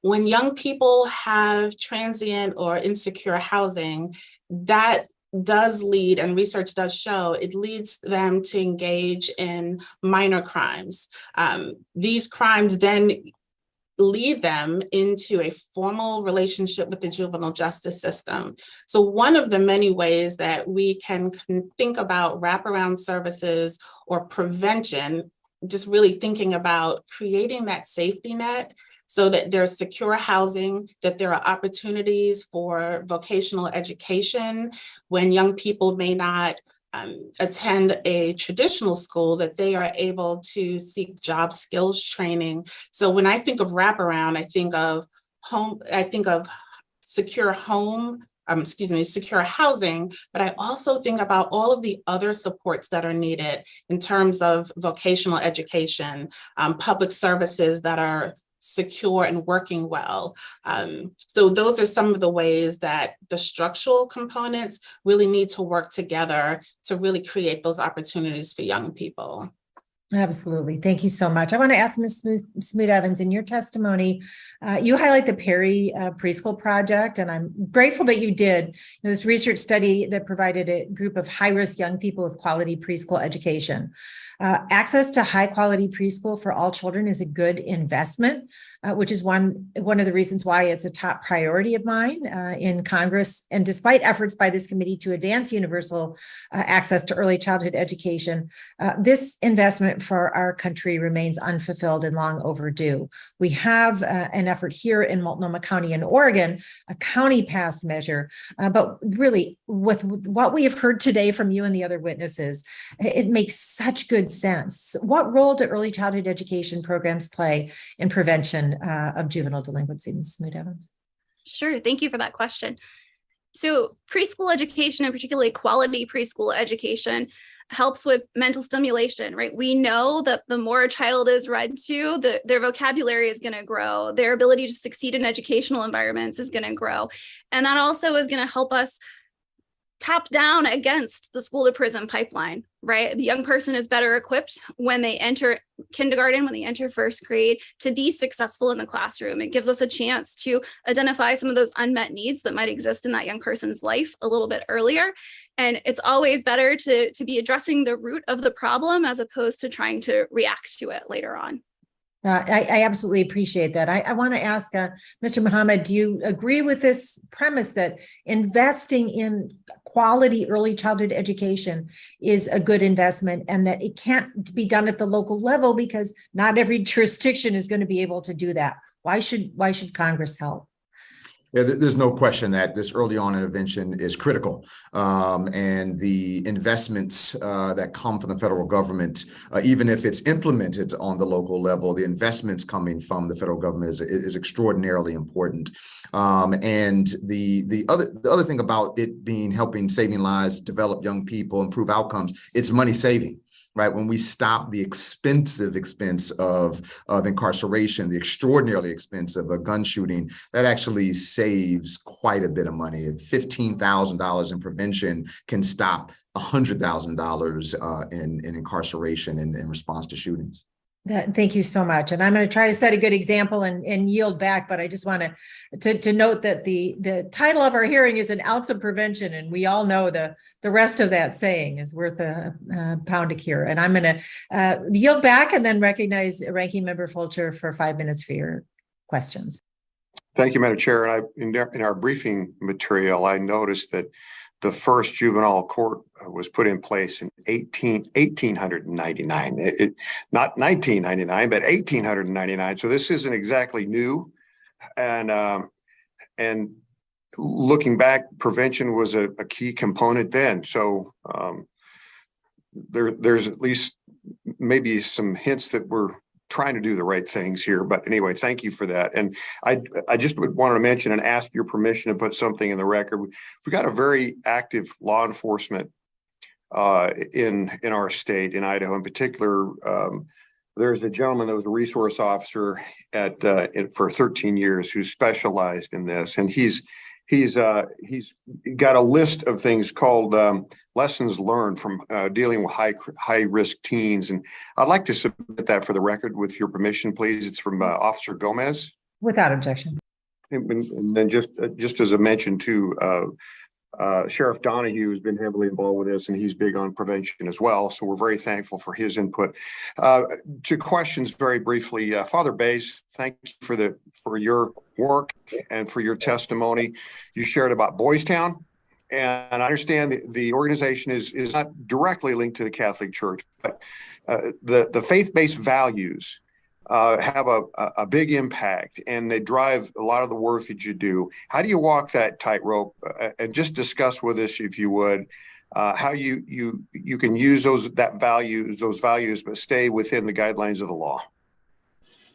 when young people have transient or insecure housing, that does lead, and research does show, it leads them to engage in minor crimes. These crimes then lead them into a formal relationship with the juvenile justice system. So one of the many ways that we can think about wraparound services or prevention, just really thinking about creating that safety net so that there's secure housing, that there are opportunities for vocational education when young people may not attend a traditional school, that they are able to seek job skills training. So when I think of wraparound, I think of secure housing, but I also think about all of the other supports that are needed in terms of vocational education, public services that are secure and working well. So those are some of the ways that the structural components really need to work together to really create those opportunities for young people. Absolutely. Thank you so much. I want to ask Ms. Smoot-Evans, in your testimony, you highlight the Perry Preschool Project, and I'm grateful that you did. This research study that provided a group of high-risk young people with quality preschool education. Access to high-quality preschool for all children is a good investment, which is one of the reasons why it's a top priority of mine in Congress. And despite efforts by this committee to advance universal access to early childhood education, this investment for our country remains unfulfilled and long overdue. We have an effort here in Multnomah County in Oregon, a county-passed measure, but really with what we have heard today from you and the other witnesses, it makes such good sense. What role do early childhood education programs play in prevention of juvenile delinquency? Ms. Smoot-Evans. Sure. Thank you for that question. So preschool education, and particularly quality preschool education, helps with mental stimulation, right? We know that the more a child is read to, their vocabulary is going to grow, their ability to succeed in educational environments is going to grow. And that also is going to help us tap down against the school to prison pipeline, right? The young person is better equipped when they enter kindergarten, when they enter first grade, to be successful in the classroom. It gives us a chance to identify some of those unmet needs that might exist in that young person's life a little bit earlier. And it's always better to be addressing the root of the problem as opposed to trying to react to it later on. I absolutely appreciate that. I want to ask Mr. Muhammad, do you agree with this premise that investing in quality early childhood education is a good investment and that it can't be done at the local level because not every jurisdiction is going to be able to do that? Why should Congress help? Yeah, there's no question that this early on intervention is critical. And the investments that come from the federal government, even if it's implemented on the local level, the investments coming from the federal government is extraordinarily important. And the other thing about it being helping saving lives, develop young people, improve outcomes, it's money saving. Right, when we stop the expensive expense of incarceration, the extraordinarily expensive of a gun shooting, that actually saves quite a bit of money. And $15,000 in prevention can stop $100,000 in incarceration in response to shootings. Thank you so much. And I'm going to try to set a good example and yield back, but I just want to note that the title of our hearing is an ounce of prevention. And we all know the rest of that saying is worth a pound a cure. And I'm going to yield back and then recognize Ranking Member Fulcher for 5 minutes for your questions. Thank you, Madam Chair. And in our briefing material, I noticed that the first juvenile court was put in place in 1899, not 1999, but 1899. So this isn't exactly new. And looking back, prevention was a key component then. So there's at least maybe some hints that we're trying to do the right things here. But anyway, thank you for that. And I just would want to mention and ask your permission to put something in the record. We've got a very active law enforcement in our state, in Idaho in particular. There's a gentleman that was a resource officer for 13 years who specialized in this, and he's got a list of things called lessons learned from dealing with high risk teens. And I'd like to submit that for the record with your permission, please. It's from Officer Gomez. Without objection. And then just as a mention too, Sheriff Donahue has been heavily involved with this, and he's big on prevention as well. So we're very thankful for his input. To questions very briefly, Father Bays, thank you for your work and for your testimony. You shared about Boys Town, and I understand the organization is not directly linked to the Catholic Church, but the faith-based values have a big impact, and they drive a lot of the work that you do. How do you walk that tightrope? And just discuss with us, if you would, how you can use those values, but stay within the guidelines of the law.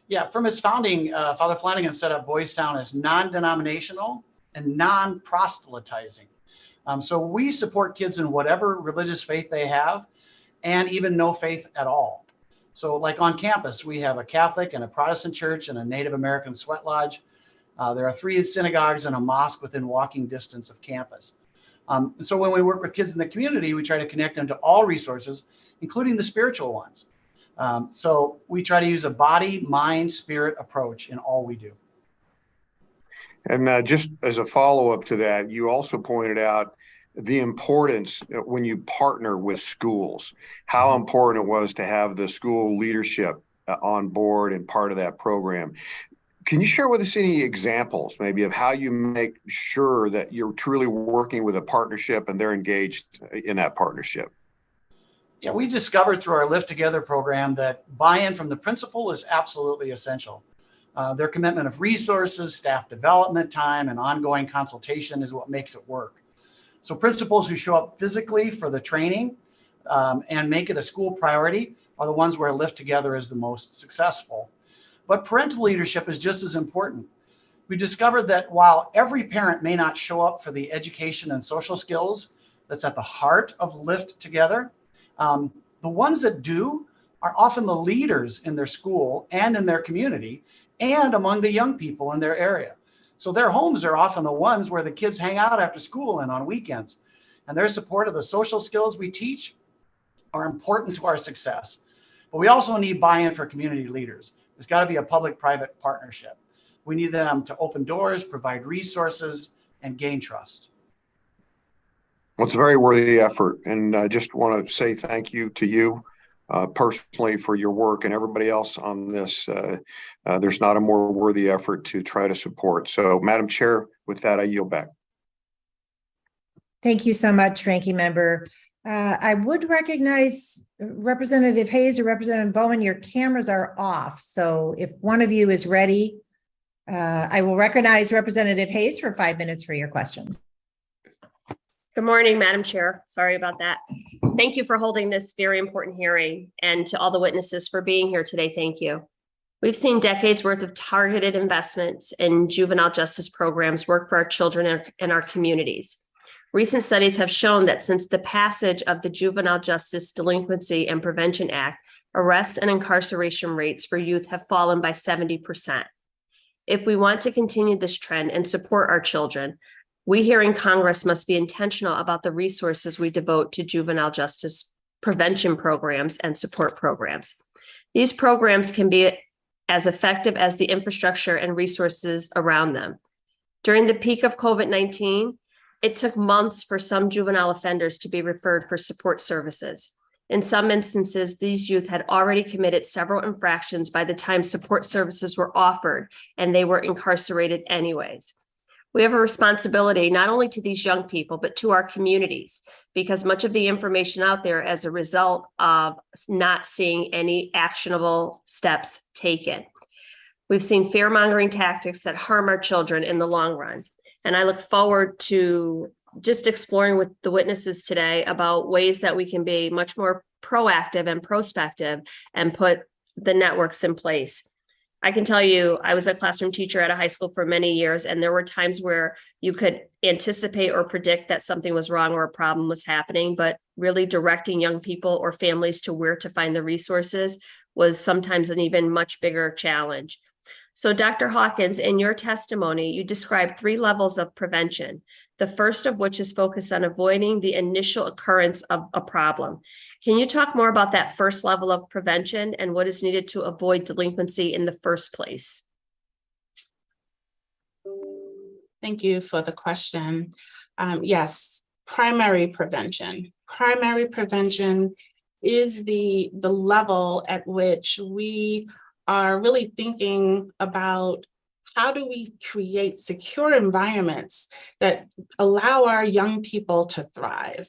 Yeah, from its founding, Father Flanagan set up Boys Town as non-denominational and non-proselytizing. So we support kids in whatever religious faith they have, and even no faith at all. So like on campus, we have a Catholic and a Protestant church and a Native American sweat lodge. There are 3 synagogues and a mosque within walking distance of campus. So when we work with kids in the community, we try to connect them to all resources, including the spiritual ones. So we try to use a body, mind, spirit approach in all we do. And just as a follow-up to that, you also pointed out the importance when you partner with schools, how important it was to have the school leadership on board and part of that program. Can you share with us any examples maybe of how you make sure that you're truly working with a partnership and they're engaged in that partnership? Yeah, we discovered through our Live Together program that buy-in from the principal is absolutely essential. Their commitment of resources, staff development time, and ongoing consultation is what makes it work. So principals who show up physically for the training and make it a school priority are the ones where Live Together is the most successful. But parental leadership is just as important. We discovered that while every parent may not show up for the education and social skills that's at the heart of Live Together, the ones that do are often the leaders in their school and in their community and among the young people in their area. So their homes are often the ones where the kids hang out after school and on weekends. And their support of the social skills we teach are important to our success. But we also need buy-in for community leaders. There's got to be a public-private partnership. We need them to open doors, provide resources, and gain trust. Well, it's a very worthy effort. And I just want to say thank you to you personally for your work, and everybody else on this. There's not a more worthy effort to try to support. So, Madam Chair, with that, I yield back. Thank you so much, Ranking Member. I would recognize Representative Hayes or Representative Bowman. Your cameras are off. So if one of you is ready I will recognize Representative Hayes for 5 minutes for your questions. Good morning, Madam Chair. Sorry about that. Thank you for holding this very important hearing, and to all the witnesses for being here today. Thank you. We've seen decades worth of targeted investments in juvenile justice programs work for our children and our communities. Recent studies have shown that since the passage of the Juvenile Justice Delinquency and Prevention Act, arrest and incarceration rates for youth have fallen by 70%. If we want to continue this trend and support our children, we here in Congress must be intentional about the resources we devote to juvenile justice prevention programs and support programs. These programs can be as effective as the infrastructure and resources around them. During the peak of COVID-19, it took months for some juvenile offenders to be referred for support services. In some instances, these youth had already committed several infractions by the time support services were offered, and they were incarcerated anyways. We have a responsibility not only to these young people, but to our communities, because much of the information out there as a result of not seeing any actionable steps taken. We've seen fear-mongering tactics that harm our children in the long run. And I look forward to just exploring with the witnesses today about ways that we can be much more proactive and prospective and put the networks in place. I can tell you, I was a classroom teacher at a high school for many years, and there were times where you could anticipate or predict that something was wrong or a problem was happening, but really directing young people or families to where to find the resources was sometimes an even much bigger challenge. So Dr. Hawkins, in your testimony, you described 3 levels of prevention, the first of which is focused on avoiding the initial occurrence of a problem. Can you talk more about that first level of prevention and what is needed to avoid delinquency in the first place? Thank you for the question. Yes, primary prevention. Primary prevention is the level at which we are really thinking about how do we create secure environments that allow our young people to thrive.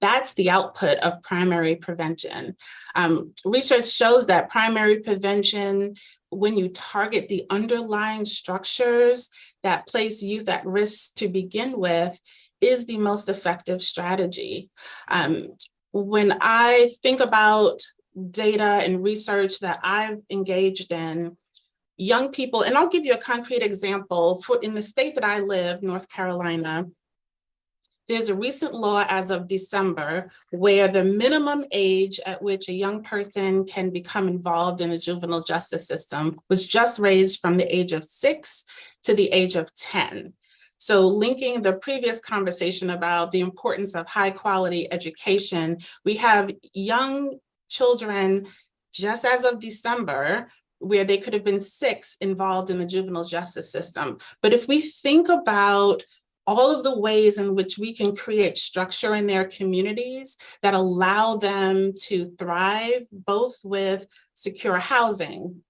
That's the output of primary prevention. Research shows that primary prevention, when you target the underlying structures that place youth at risk to begin with, is the most effective strategy. When I think about data and research that I've engaged in, young people, and I'll give you a concrete example. In the state that I live, North Carolina, there's a recent law as of December where the minimum age at which a young person can become involved in a juvenile justice system was just raised from the age of 6 to the age of 10. So linking the previous conversation about the importance of high quality education, we have young children just as of December where they could have been 6 involved in the juvenile justice system. But if we think about all of the ways in which we can create structure in their communities that allow them to thrive, both with secure housing,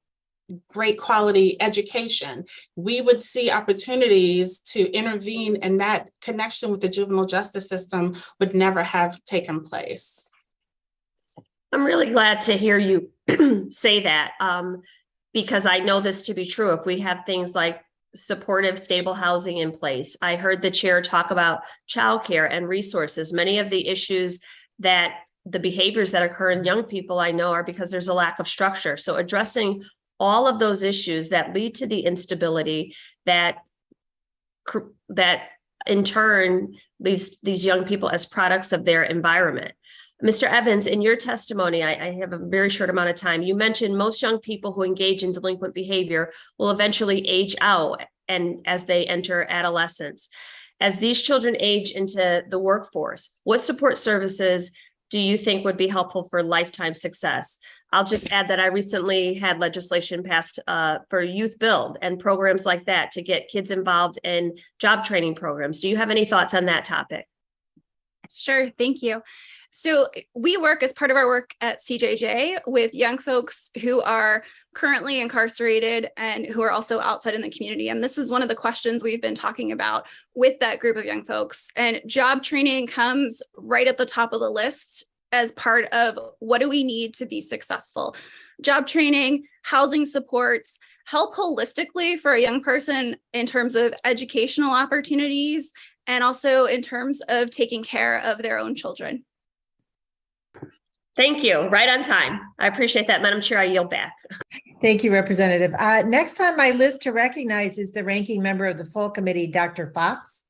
great quality education, we would see opportunities to intervene, and that connection with the juvenile justice system would never have taken place. I'm really glad to hear you say that, because I know this to be true. If we have things like supportive, stable housing in place, I heard the chair talk about childcare and resources. Many of the issues that the behaviors that occur in young people I know are because there's a lack of structure. So addressing all of those issues that lead to the instability that in turn leaves these young people as products of their environment. Mr. Evans, in your testimony, I have a very short amount of time. You mentioned most young people who engage in delinquent behavior will eventually age out and as they enter adolescence. As these children age into the workforce, what support services do you think would be helpful for lifetime success? I'll just add that I recently had legislation passed for Youth Build and programs like that to get kids involved in job training programs. Do you have any thoughts on that topic? Sure, thank you. So we work as part of our work at CJJ with young folks who are currently incarcerated and who are also outside in the community. And this is one of the questions we've been talking about with that group of young folks. And job training comes right at the top of the list as part of what do we need to be successful? Job training, housing supports, help holistically for a young person in terms of educational opportunities, and also in terms of taking care of their own children. Thank you. Right on time. I appreciate that, Madam Chair. I yield back. Thank you, Representative. Next on my list to recognize is the ranking member of the full committee, Dr. Fox.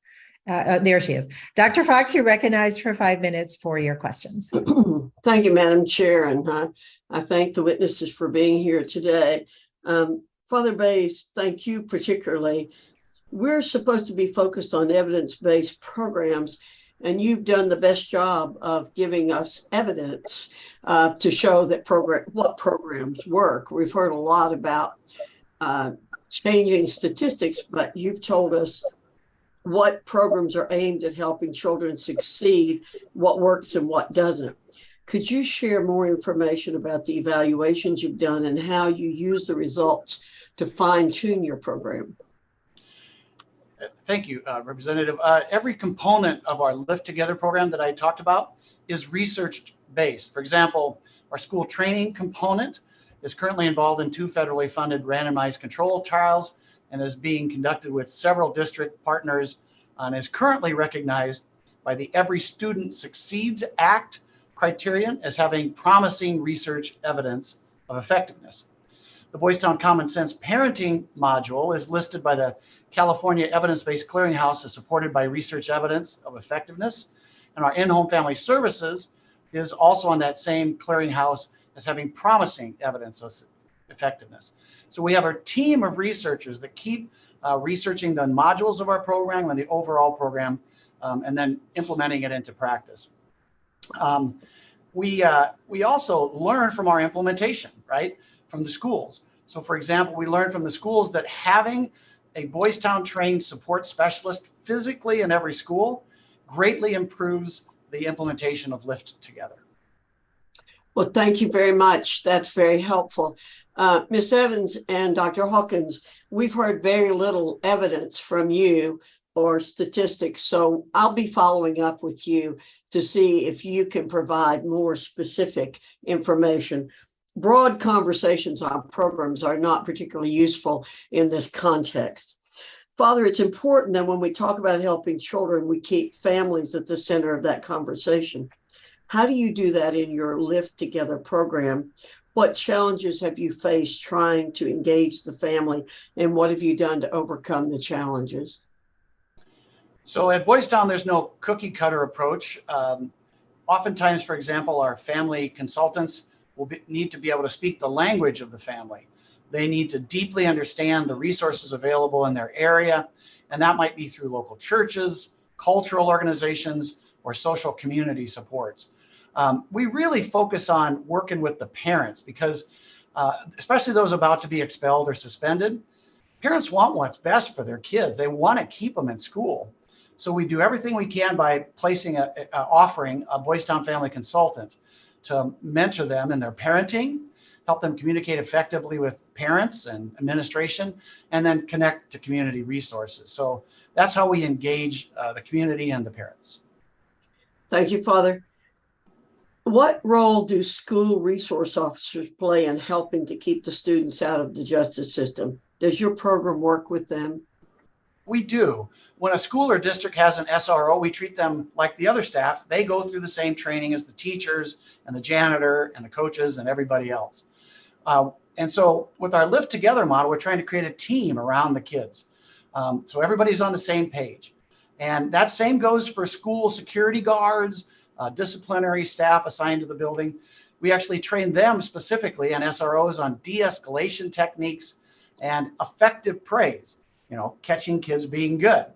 There she is. Dr. Fox, you're recognized for 5 minutes for your questions. Thank you, Madam Chair, and I thank the witnesses for being here today. Father Bass, thank you particularly. We're supposed to be focused on evidence-based programs, and you've done the best job of giving us evidence to show that what programs work. We've heard a lot about changing statistics, but you've told us what programs are aimed at helping children succeed, what works and what doesn't. Could you share more information about the evaluations you've done and how you use the results to fine-tune your program? Thank you, Representative. Every component of our Lift Together program that I talked about is research-based. For example, our school training component is currently involved in 2 federally funded randomized control trials and is being conducted with several district partners and is currently recognized by the Every Student Succeeds Act criterion as having promising research evidence of effectiveness. The Boys Town Common Sense Parenting module is listed by the California Evidence-Based Clearinghouse as supported by research evidence of effectiveness. And our in-home family services is also on that same clearinghouse as having promising evidence of effectiveness. So we have our team of researchers that keep researching the modules of our program and the overall program, and then implementing it into practice. We also learn from our implementation, right, from the schools. So for example, we learned from the schools that having a Boys Town trained support specialist physically in every school greatly improves the implementation of Lift Together. Well, thank you very much. That's very helpful. Ms. Evans and Dr. Hawkins, we've heard very little evidence from you or statistics, so I'll be following up with you to see if you can provide more specific information. Broad conversations on programs are not particularly useful in this context. Father, it's important that when we talk about helping children, we keep families at the center of that conversation. How do you do that in your Lift Together program? What challenges have you faced trying to engage the family, and what have you done to overcome the challenges? So at Boys Town, there's no cookie cutter approach. Oftentimes, for example, our family consultants will need to be able to speak the language of the family. They need to deeply understand the resources available in their area, and that might be through local churches, cultural organizations, or social community supports. We really focus on working with the parents because, especially those about to be expelled or suspended, parents want what's best for their kids. They want to keep them in school. So we do everything we can by offering a Boys Town family consultant to mentor them in their parenting, help them communicate effectively with parents and administration, and then connect to community resources. So that's how we engage the community and the parents. Thank you, Father. What role do school resource officers play in helping to keep the students out of the justice system? Does your program work with them? We do. When a school or district has an SRO, we treat them like the other staff. They go through the same training as the teachers and the janitor and the coaches and everybody else. And so with our Lift Together model, we're trying to create a team around the kids. So everybody's on the same page. And that same goes for school security guards, disciplinary staff assigned to the building. We actually train them specifically and SROs on de-escalation techniques and effective praise, catching kids being good.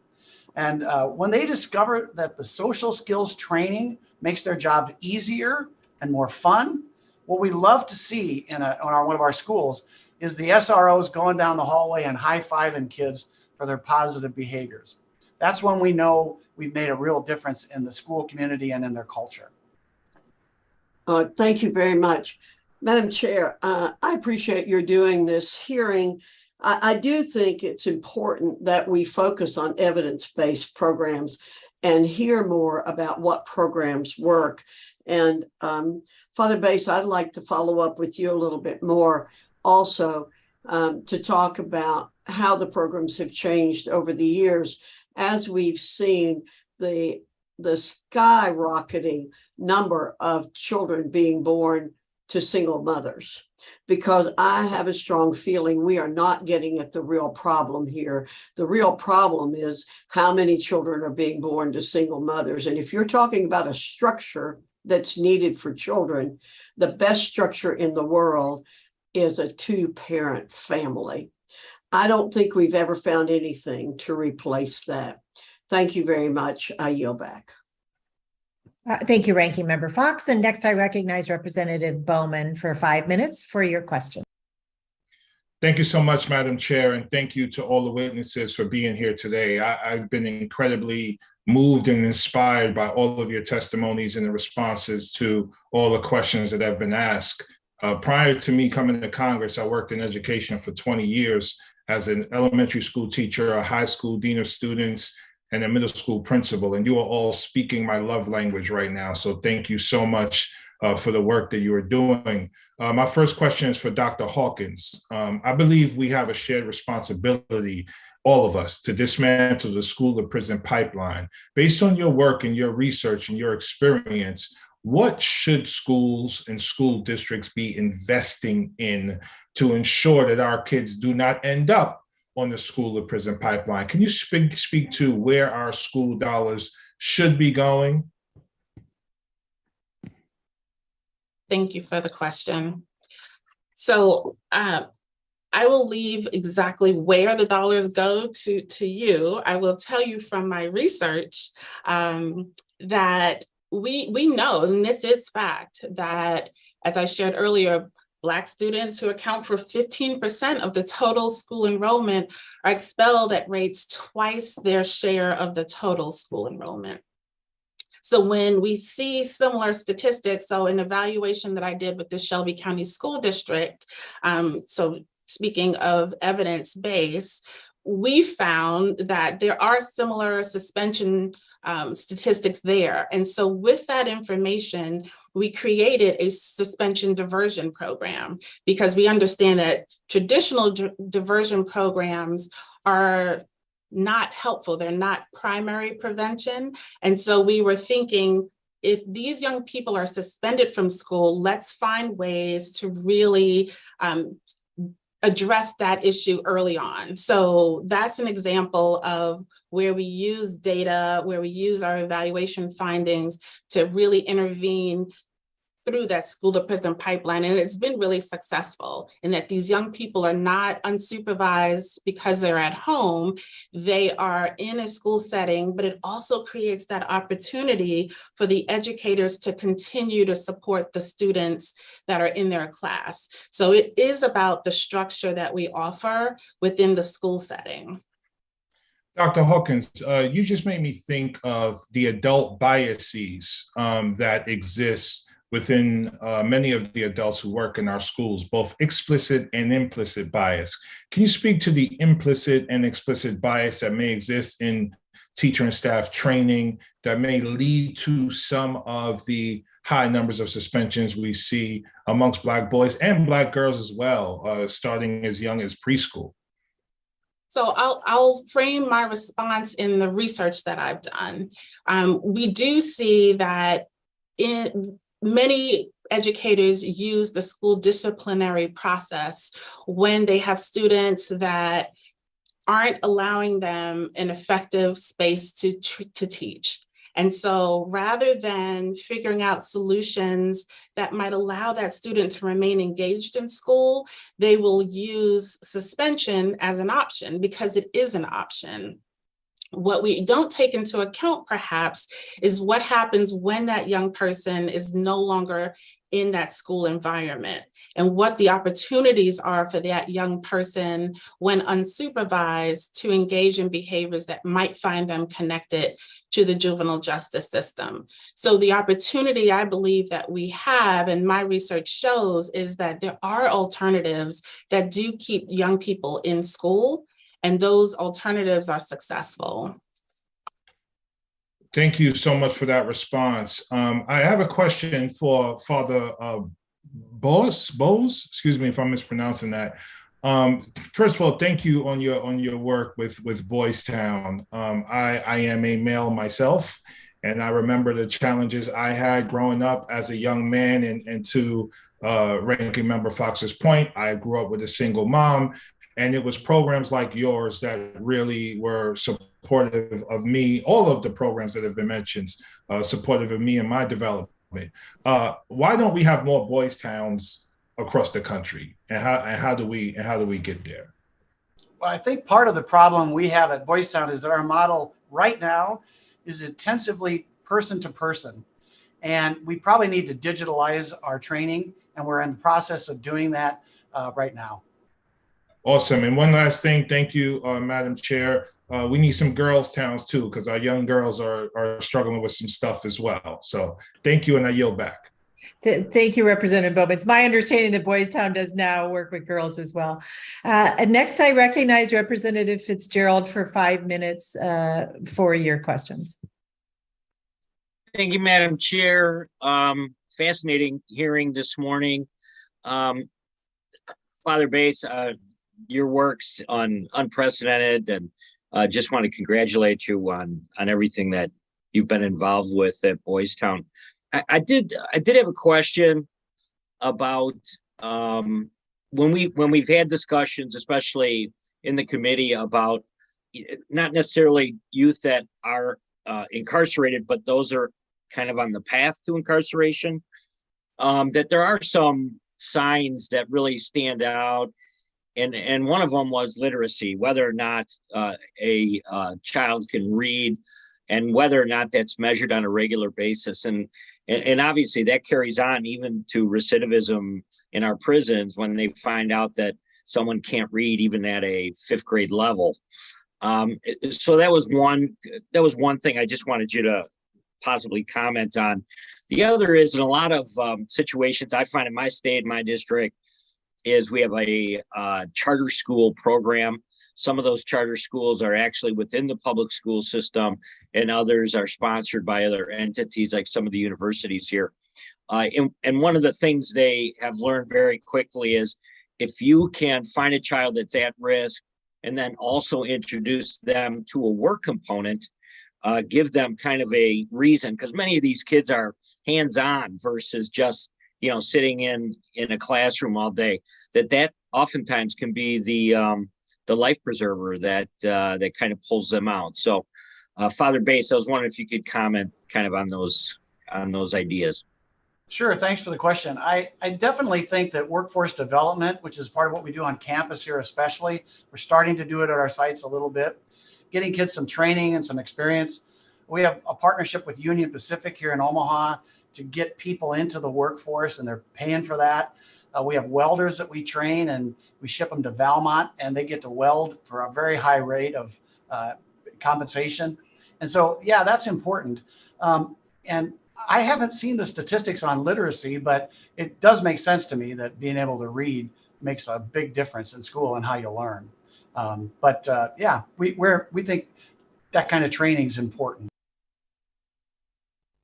And when they discover that the social skills training makes their job easier and more fun, what we love to see in one of our schools is the SROs going down the hallway and high-fiving kids for their positive behaviors. That's when we know we've made a real difference in the school community and in their culture. Thank you very much. Madam Chair, I appreciate your doing this hearing. I do think it's important that we focus on evidence-based programs and hear more about what programs work. And Father Bass, I'd like to follow up with you a little bit more also to talk about how the programs have changed over the years as we've seen the skyrocketing number of children being born to single mothers. Because I have a strong feeling we are not getting at the real problem here. The real problem is how many children are being born to single mothers. And if you're talking about a structure that's needed for children, the best structure in the world is a two-parent family. I don't think we've ever found anything to replace that. Thank you very much. I yield back. Thank you, Ranking Member Fox. And next, I recognize Representative Bowman for 5 minutes for your question. Thank you so much, Madam Chair, and thank you to all the witnesses for being here today. I've been incredibly moved and inspired by all of your testimonies and the responses to all the questions that have been asked. Prior to me coming to Congress, I worked in education for 20 years as an elementary school teacher, a high school dean of students, and a middle school principal, and you are all speaking my love language right now. So thank you so much for the work that you are doing. My first question is for Dr. Hawkins. I believe we have a shared responsibility, all of us, to dismantle the school to prison pipeline. Based on your work and your research and your experience, what should schools and school districts be investing in to ensure that our kids do not end up on the school to prison pipeline? Can you speak to where our school dollars should be going? Thank you for the question. So I will leave exactly where the dollars go to you. I will tell you from my research that we know, and this is fact, that as I shared earlier, Black students who account for 15% of the total school enrollment are expelled at rates twice their share of the total school enrollment. So when we see similar statistics, so an evaluation that I did with the Shelby County School District, so speaking of evidence-based, we found that there are similar suspension statistics there. And so with that information, we created a suspension diversion program because we understand that traditional diversion programs are not helpful. They're not primary prevention. And so we were thinking, if these young people are suspended from school, let's find ways to really address that issue early on. So that's an example of where we use data, where we use our evaluation findings to really intervene through that school to prison pipeline. And it's been really successful in that these young people are not unsupervised because they're at home. They are in a school setting, but it also creates that opportunity for the educators to continue to support the students that are in their class. So it is about the structure that we offer within the school setting. Dr. Hawkins, you just made me think of the adult biases that exist within many of the adults who work in our schools, both explicit and implicit bias. Can you speak to the implicit and explicit bias that may exist in teacher and staff training that may lead to some of the high numbers of suspensions we see amongst Black boys and Black girls as well, starting as young as preschool? So I'll frame my response in the research that I've done. We do see that many educators use the school disciplinary process when they have students that aren't allowing them an effective space to teach. And so rather than figuring out solutions that might allow that student to remain engaged in school, they will use suspension as an option because it is an option. What we don't take into account, perhaps, is what happens when that young person is no longer in that school environment and what the opportunities are for that young person when unsupervised to engage in behaviors that might find them connected to the juvenile justice system. So the opportunity I believe that we have, and my research shows, is that there are alternatives that do keep young people in school, and those alternatives are successful. Thank you so much for that response. I have a question for Father Bose. Excuse me if I'm mispronouncing that. First of all, thank you on your work with Boys Town. I am a male myself, and I remember the challenges I had growing up as a young man. And to Ranking Member Fox's point, I grew up with a single mom, and it was programs like yours that really were supportive of me. All of the programs that have been mentioned, supportive of me and my development. Why don't we have more Boys Towns across the country, and how do we get there? Well, I think part of the problem we have at Boys Town is that our model right now is intensively person to person, and we probably need to digitalize our training, and we're in the process of doing that right now. Awesome. And one last thing, thank you, Madam Chair. We need some girls' towns too, because our young girls are struggling with some stuff as well. So thank you, and I yield back. Thank you, Representative Bowman. It's my understanding that Boys Town does now work with girls as well. Next, I recognize Representative Fitzgerald for 5 minutes for your questions. Thank you, Madam Chair. Fascinating hearing this morning. Father Bates, your work's unprecedented, and just want to congratulate you on everything that you've been involved with at Boys Town. I did have a question about when we've had discussions, especially in the committee, about not necessarily youth that are incarcerated, but those are kind of on the path to incarceration, that there are some signs that really stand out. And one of them was literacy, whether or not a child can read, and whether or not that's measured on a regular basis. And obviously that carries on even to recidivism in our prisons when they find out that someone can't read even at a 5th grade level. So that was one thing I just wanted you to possibly comment on. The other is, in a lot of situations I find in my state, my district, is we have a charter school program. Some of those charter schools are actually within the public school system, and others are sponsored by other entities, like some of the universities here. And one of the things they have learned very quickly is, if you can find a child that's at risk and then also introduce them to a work component, give them kind of a reason, because many of these kids are hands-on versus just, sitting in a classroom all day, that oftentimes can be the life preserver that kind of pulls them out. So Father Bass, I was wondering if you could comment kind of on those ideas. Sure, thanks for the question. I definitely think that workforce development, which is part of what we do on campus here especially, we're starting to do it at our sites a little bit, getting kids some training and some experience. We have a partnership with Union Pacific here in Omaha to get people into the workforce, and they're paying for that. We have welders that we train, and we ship them to Valmont, and they get to weld for a very high rate of compensation. And so, yeah, that's important. And I haven't seen the statistics on literacy, but it does make sense to me that being able to read makes a big difference in school and how you learn. Yeah, we think that kind of training is important.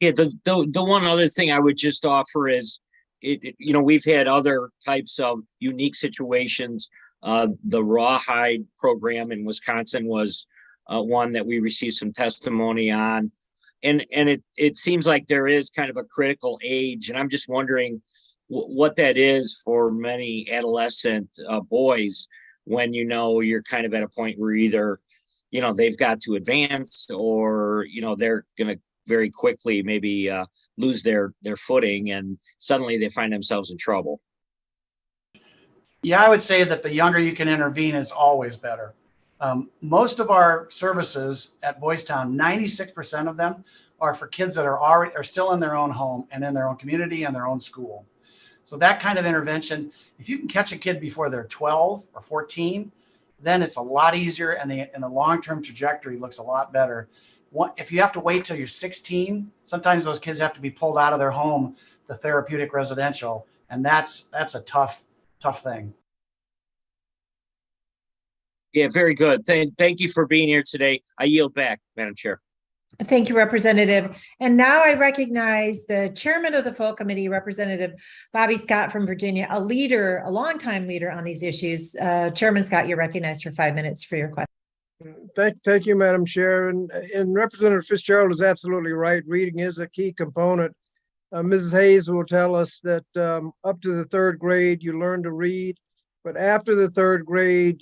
Yeah, the one other thing I would just offer is, we've had other types of unique situations. The Rawhide program in Wisconsin was one that we received some testimony on. And it seems like there is kind of a critical age. And I'm just wondering what that is for many adolescent boys when, you're kind of at a point where either, they've got to advance, or, they're going to very quickly maybe lose their footing, and suddenly they find themselves in trouble. Yeah, I would say that the younger you can intervene is always better. Most of our services at Boys Town, 96% of them are for kids that are still in their own home and in their own community and their own school. So that kind of intervention, if you can catch a kid before they're 12 or 14, then it's a lot easier, and the long-term trajectory looks a lot better. If you have to wait till you're 16, sometimes those kids have to be pulled out of their home, the therapeutic residential, and that's a tough thing. Yeah, very good. Thank you for being here today. I yield back, Madam Chair. Thank you, Representative. And now I recognize the chairman of the full committee, Representative Bobby Scott from Virginia, a leader, a longtime leader on these issues. Chairman Scott, you're recognized for 5 minutes for your question. Thank you, Madam Chair. And Representative Fitzgerald is absolutely right. Reading is a key component. Mrs. Hayes will tell us that up to the third grade, you learn to read, but after the third grade,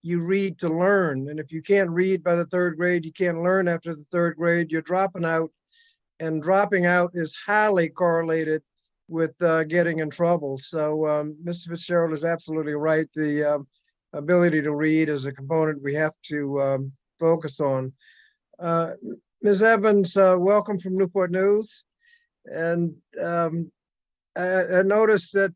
you read to learn. And if you can't read by the third grade, you can't learn after the third grade, you're dropping out. And dropping out is highly correlated with getting in trouble. So Mrs. Fitzgerald is absolutely right. The ability to read is a component we have to focus on. Ms. Evans, welcome from Newport News. And I noticed that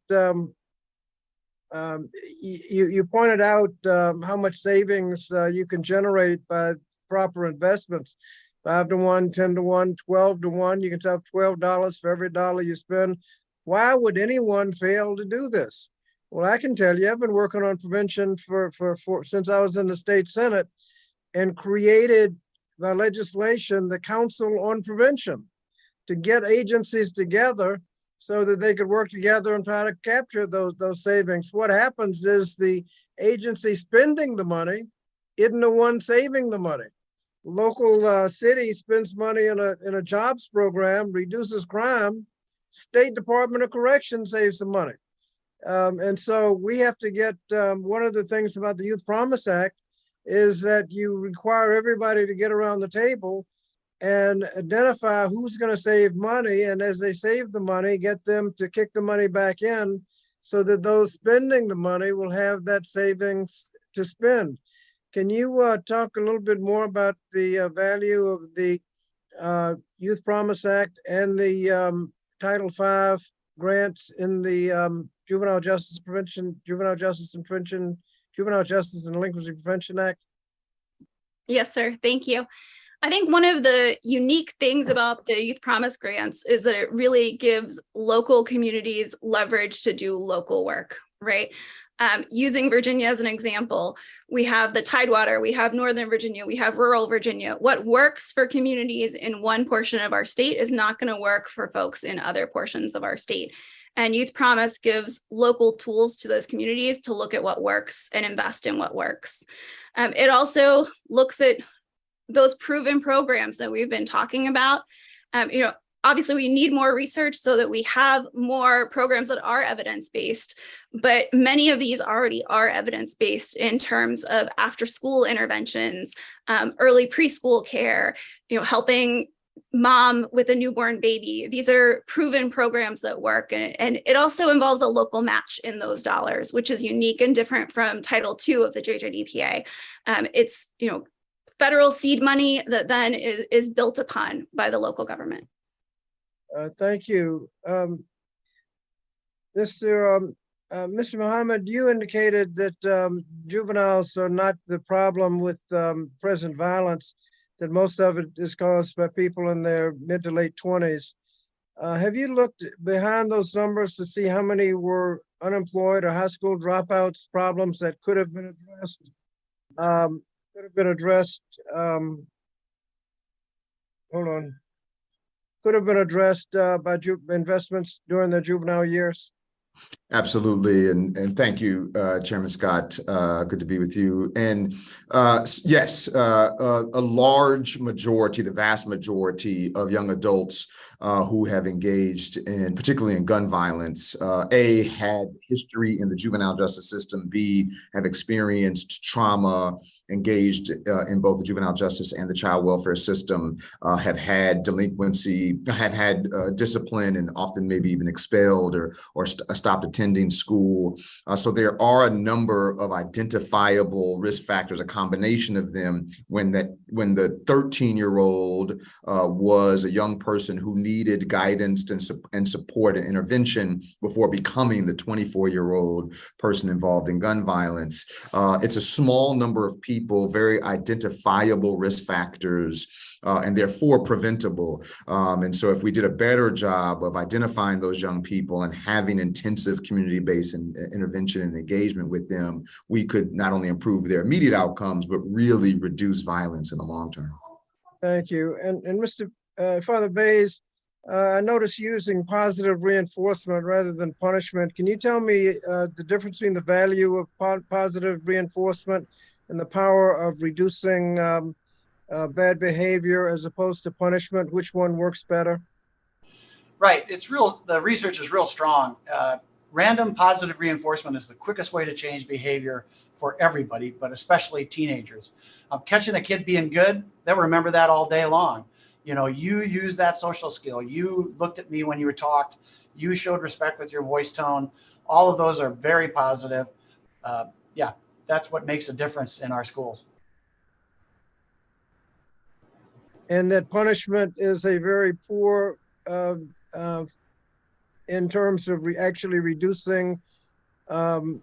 you pointed out how much savings you can generate by proper investments. 5 to 1, 10 to 1, 12 to 1. You can save $12 for every dollar you spend. Why would anyone fail to do this? Well, I can tell you, I've been working on prevention since I was in the state Senate, and created by legislation the Council on Prevention to get agencies together so that they could work together and try to capture those savings. What happens is the agency spending the money isn't the one saving the money. Local city spends money in a jobs program, reduces crime. State Department of Corrections saves the money. And so we have to get, one of the things about the Youth Promise Act is that you require everybody to get around the table and identify who's going to save money. And as they save the money, get them to kick the money back in so that those spending the money will have that savings to spend. Can you talk a little bit more about the value of the Youth Promise Act and the Title V grants in the Juvenile Justice and Delinquency Prevention Act? Yes, sir. Thank you. I think one of the unique things about the Youth Promise grants is that it really gives local communities leverage to do local work, right? Using Virginia as an example, we have the Tidewater, we have Northern Virginia, we have rural Virginia. What works for communities in one portion of our state is not going to work for folks in other portions of our state. And Youth Promise gives local tools to those communities to look at what works and invest in what works. It also looks at those proven programs that we've been talking about. Obviously we need more research so that we have more programs that are evidence-based, but many of these already are evidence-based in terms of after-school interventions, early preschool care, helping mom with a newborn baby. These are proven programs that work. And it also involves a local match in those dollars, which is unique and different from Title II of the JJDPA. It's, federal seed money that then is built upon by the local government. Thank you. Mr. Muhammad, you indicated that juveniles are not the problem with present violence, that most of it is caused by people in their mid to late 20s. Have you looked behind those numbers to see how many were unemployed or high school dropouts, problems that could have been addressed? Could have been addressed by investments during the juvenile years? Absolutely. And thank you, Chairman Scott. Good to be with you. And yes, a large majority, the vast majority of young adults who have engaged in, particularly in gun violence, A, had history in the juvenile justice system, B, have experienced trauma, engaged in both the juvenile justice and the child welfare system, have had delinquency, have had discipline, and often maybe even expelled or stopped attending school. So there are a number of identifiable risk factors, a combination of them, when the 13-year-old was a young person who needed guidance and support and intervention before becoming the 24-year-old person involved in gun violence. It's a small number of people, very identifiable risk factors, and therefore preventable. And so if we did a better job of identifying those young people and having intensive community-based intervention and engagement with them, we could not only improve their immediate outcomes, but really reduce violence in the long term. Thank you. And Mr. Father Bays, I noticed using positive reinforcement rather than punishment. Can you tell me the difference between the value of positive reinforcement and the power of reducing bad behavior as opposed to punishment? Which one works better? Right. It's real. The research is real strong. Random positive reinforcement is the quickest way to change behavior for everybody, but especially teenagers. Catching a kid being good, they'll remember that all day long. You know, you use that social skill. You looked at me when you were talked. You showed respect with your voice tone. All of those are very positive. Yeah, that's what makes a difference in our schools. And that punishment is a very poor in terms of actually reducing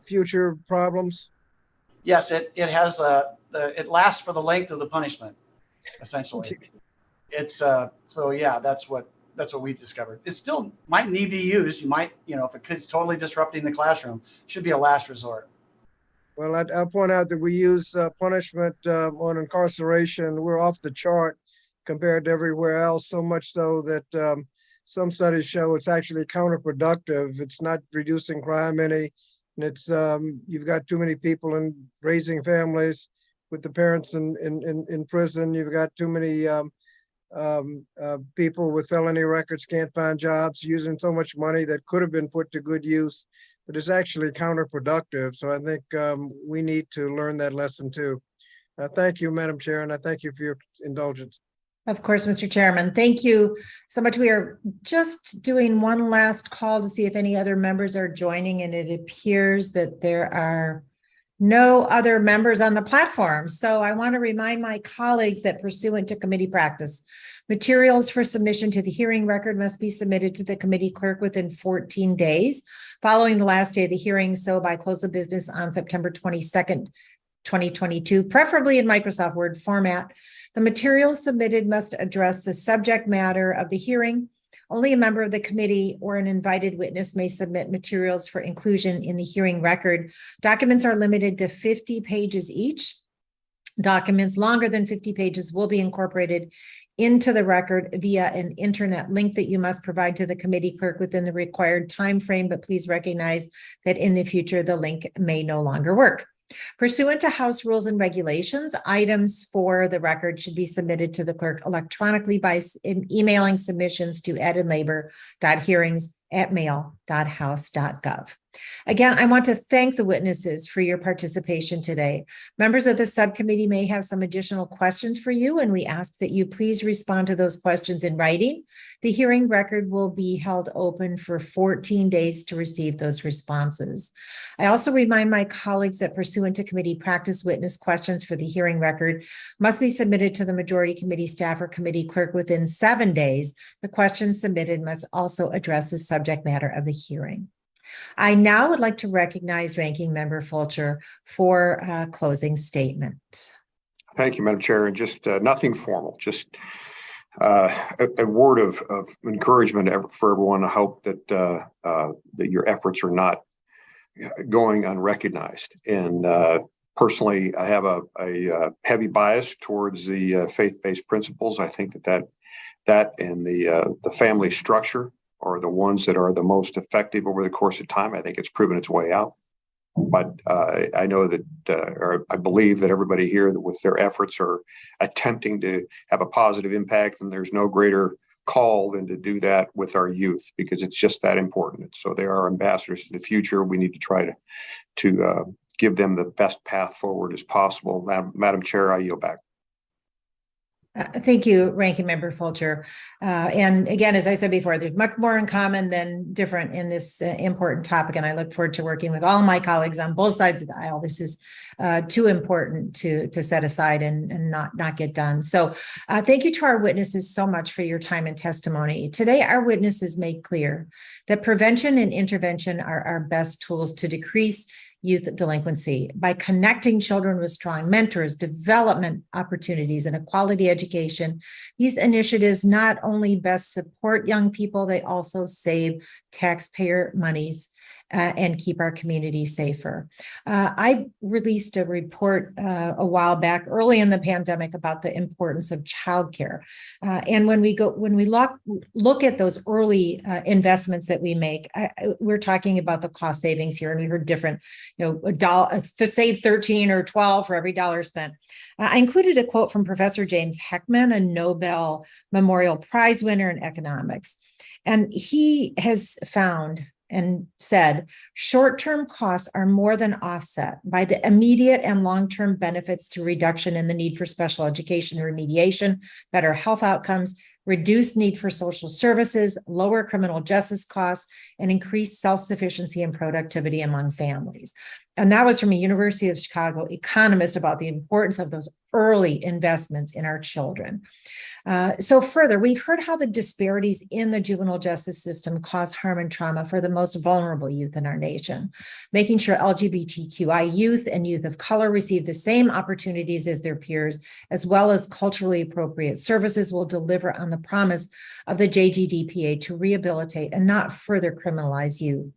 future problems. Yes, it has it lasts for the length of the punishment, essentially. It's so yeah, that's what we've discovered. It still might need to be used. You might, you know, if a kid's totally disrupting the classroom, it should be a last resort. Well, I'll point out that we use punishment on incarceration. We're off the chart compared to everywhere else, so much so that some studies show it's actually counterproductive. It's not reducing crime any, and it's you've got too many people in raising families with the parents in prison. You've got too many people with felony records can't find jobs, using so much money that could have been put to good use, but it's actually counterproductive. So I think we need to learn that lesson too. Thank you, Madam Chair, and I thank you for your indulgence. Of course, Mr. Chairman. Thank you so much. We are just doing one last call to see if any other members are joining, and it appears that there are no other members on the platform. So I want to remind my colleagues that pursuant to committee practice, materials for submission to the hearing record must be submitted to the committee clerk within 14 days following the last day of the hearing. So by close of business on September 22nd, 2022, preferably in Microsoft Word format. The materials submitted must address the subject matter of the hearing. Only a member of the committee or an invited witness may submit materials for inclusion in the hearing record. Documents are limited to 50 pages each. Documents longer than 50 pages will be incorporated into the record via an internet link that you must provide to the committee clerk within the required time frame, but please recognize that in the future, the link may no longer work. Pursuant to House rules and regulations, items for the record should be submitted to the clerk electronically by emailing submissions to edandlabor.hearings@mail.house.gov. Again, I want to thank the witnesses for your participation today. Members of the subcommittee may have some additional questions for you, and we ask that you please respond to those questions in writing. The hearing record will be held open for 14 days to receive those responses. I also remind my colleagues that pursuant to committee practice, witness questions for the hearing record must be submitted to the majority committee staff or committee clerk within 7 days. The questions submitted must also address the subject matter of the hearing. I now would like to recognize Ranking Member Fulcher for a closing statement. Thank you, Madam Chair. And just nothing formal, just a word of encouragement for everyone. I hope that that your efforts are not going unrecognized. And personally, I have a heavy bias towards the faith-based principles. I think that and the family structure are the ones that are the most effective over the course of time. I think it's proven its way out. But I know that, or I believe that everybody here with their efforts are attempting to have a positive impact, and there's no greater call than to do that with our youth, because it's just that important. So they are ambassadors to the future. We need to try to give them the best path forward as possible. Madam Chair, I yield back. Thank you, Ranking Member Fulcher. And again, as I said before, there's much more in common than different in this important topic. And I look forward to working with all my colleagues on both sides of the aisle. This is too important to set aside and not get done. So thank you to our witnesses so much for your time and testimony. Today, our witnesses made clear that prevention and intervention are our best tools to decrease youth delinquency by connecting children with strong mentors, development opportunities, and a quality education. These initiatives not only best support young people, they also save taxpayer monies and keep our community safer. I released a report a while back, early in the pandemic, about the importance of childcare. And when we look at those early investments that we make, we're talking about the cost savings here, and we heard different, a dollar, say 13 or 12 for every dollar spent. I included a quote from Professor James Heckman, a Nobel Memorial Prize winner in economics. And he has found and said, short-term costs are more than offset by the immediate and long-term benefits through reduction in the need for special education remediation, better health outcomes, reduced need for social services, lower criminal justice costs, and increased self-sufficiency and productivity among families. And that was from a University of Chicago economist about the importance of those early investments in our children. So further, we've heard how the disparities in the juvenile justice system cause harm and trauma for the most vulnerable youth in our nation. Making sure LGBTQI youth and youth of color receive the same opportunities as their peers, as well as culturally appropriate services, will deliver on the promise of the JGDPA to rehabilitate and not further criminalize youth.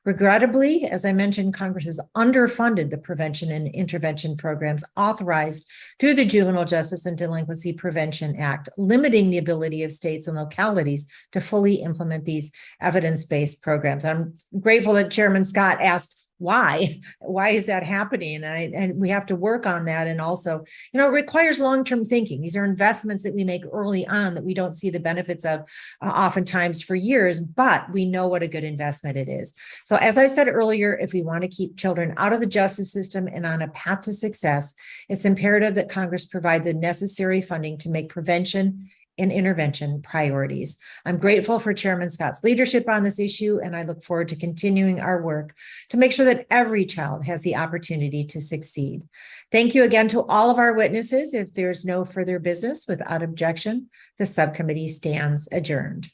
Regrettably, as I mentioned, Congress has underfunded the prevention and intervention programs authorized through the Juvenile Justice and Delinquency Prevention Act, limiting the ability of states and localities to fully implement these evidence-based programs. I'm grateful that Chairman Scott asked, why is that happening? And we have to work on that. And also, it requires long-term thinking. These are investments that we make early on that we don't see the benefits of oftentimes for years, but we know what a good investment it is. So as I said earlier, if we want to keep children out of the justice system and on a path to success, it's imperative that Congress provide the necessary funding to make prevention and intervention priorities. I'm grateful for Chairman Scott's leadership on this issue, and I look forward to continuing our work to make sure that every child has the opportunity to succeed. Thank you again to all of our witnesses. If there's no further business, without objection, the subcommittee stands adjourned.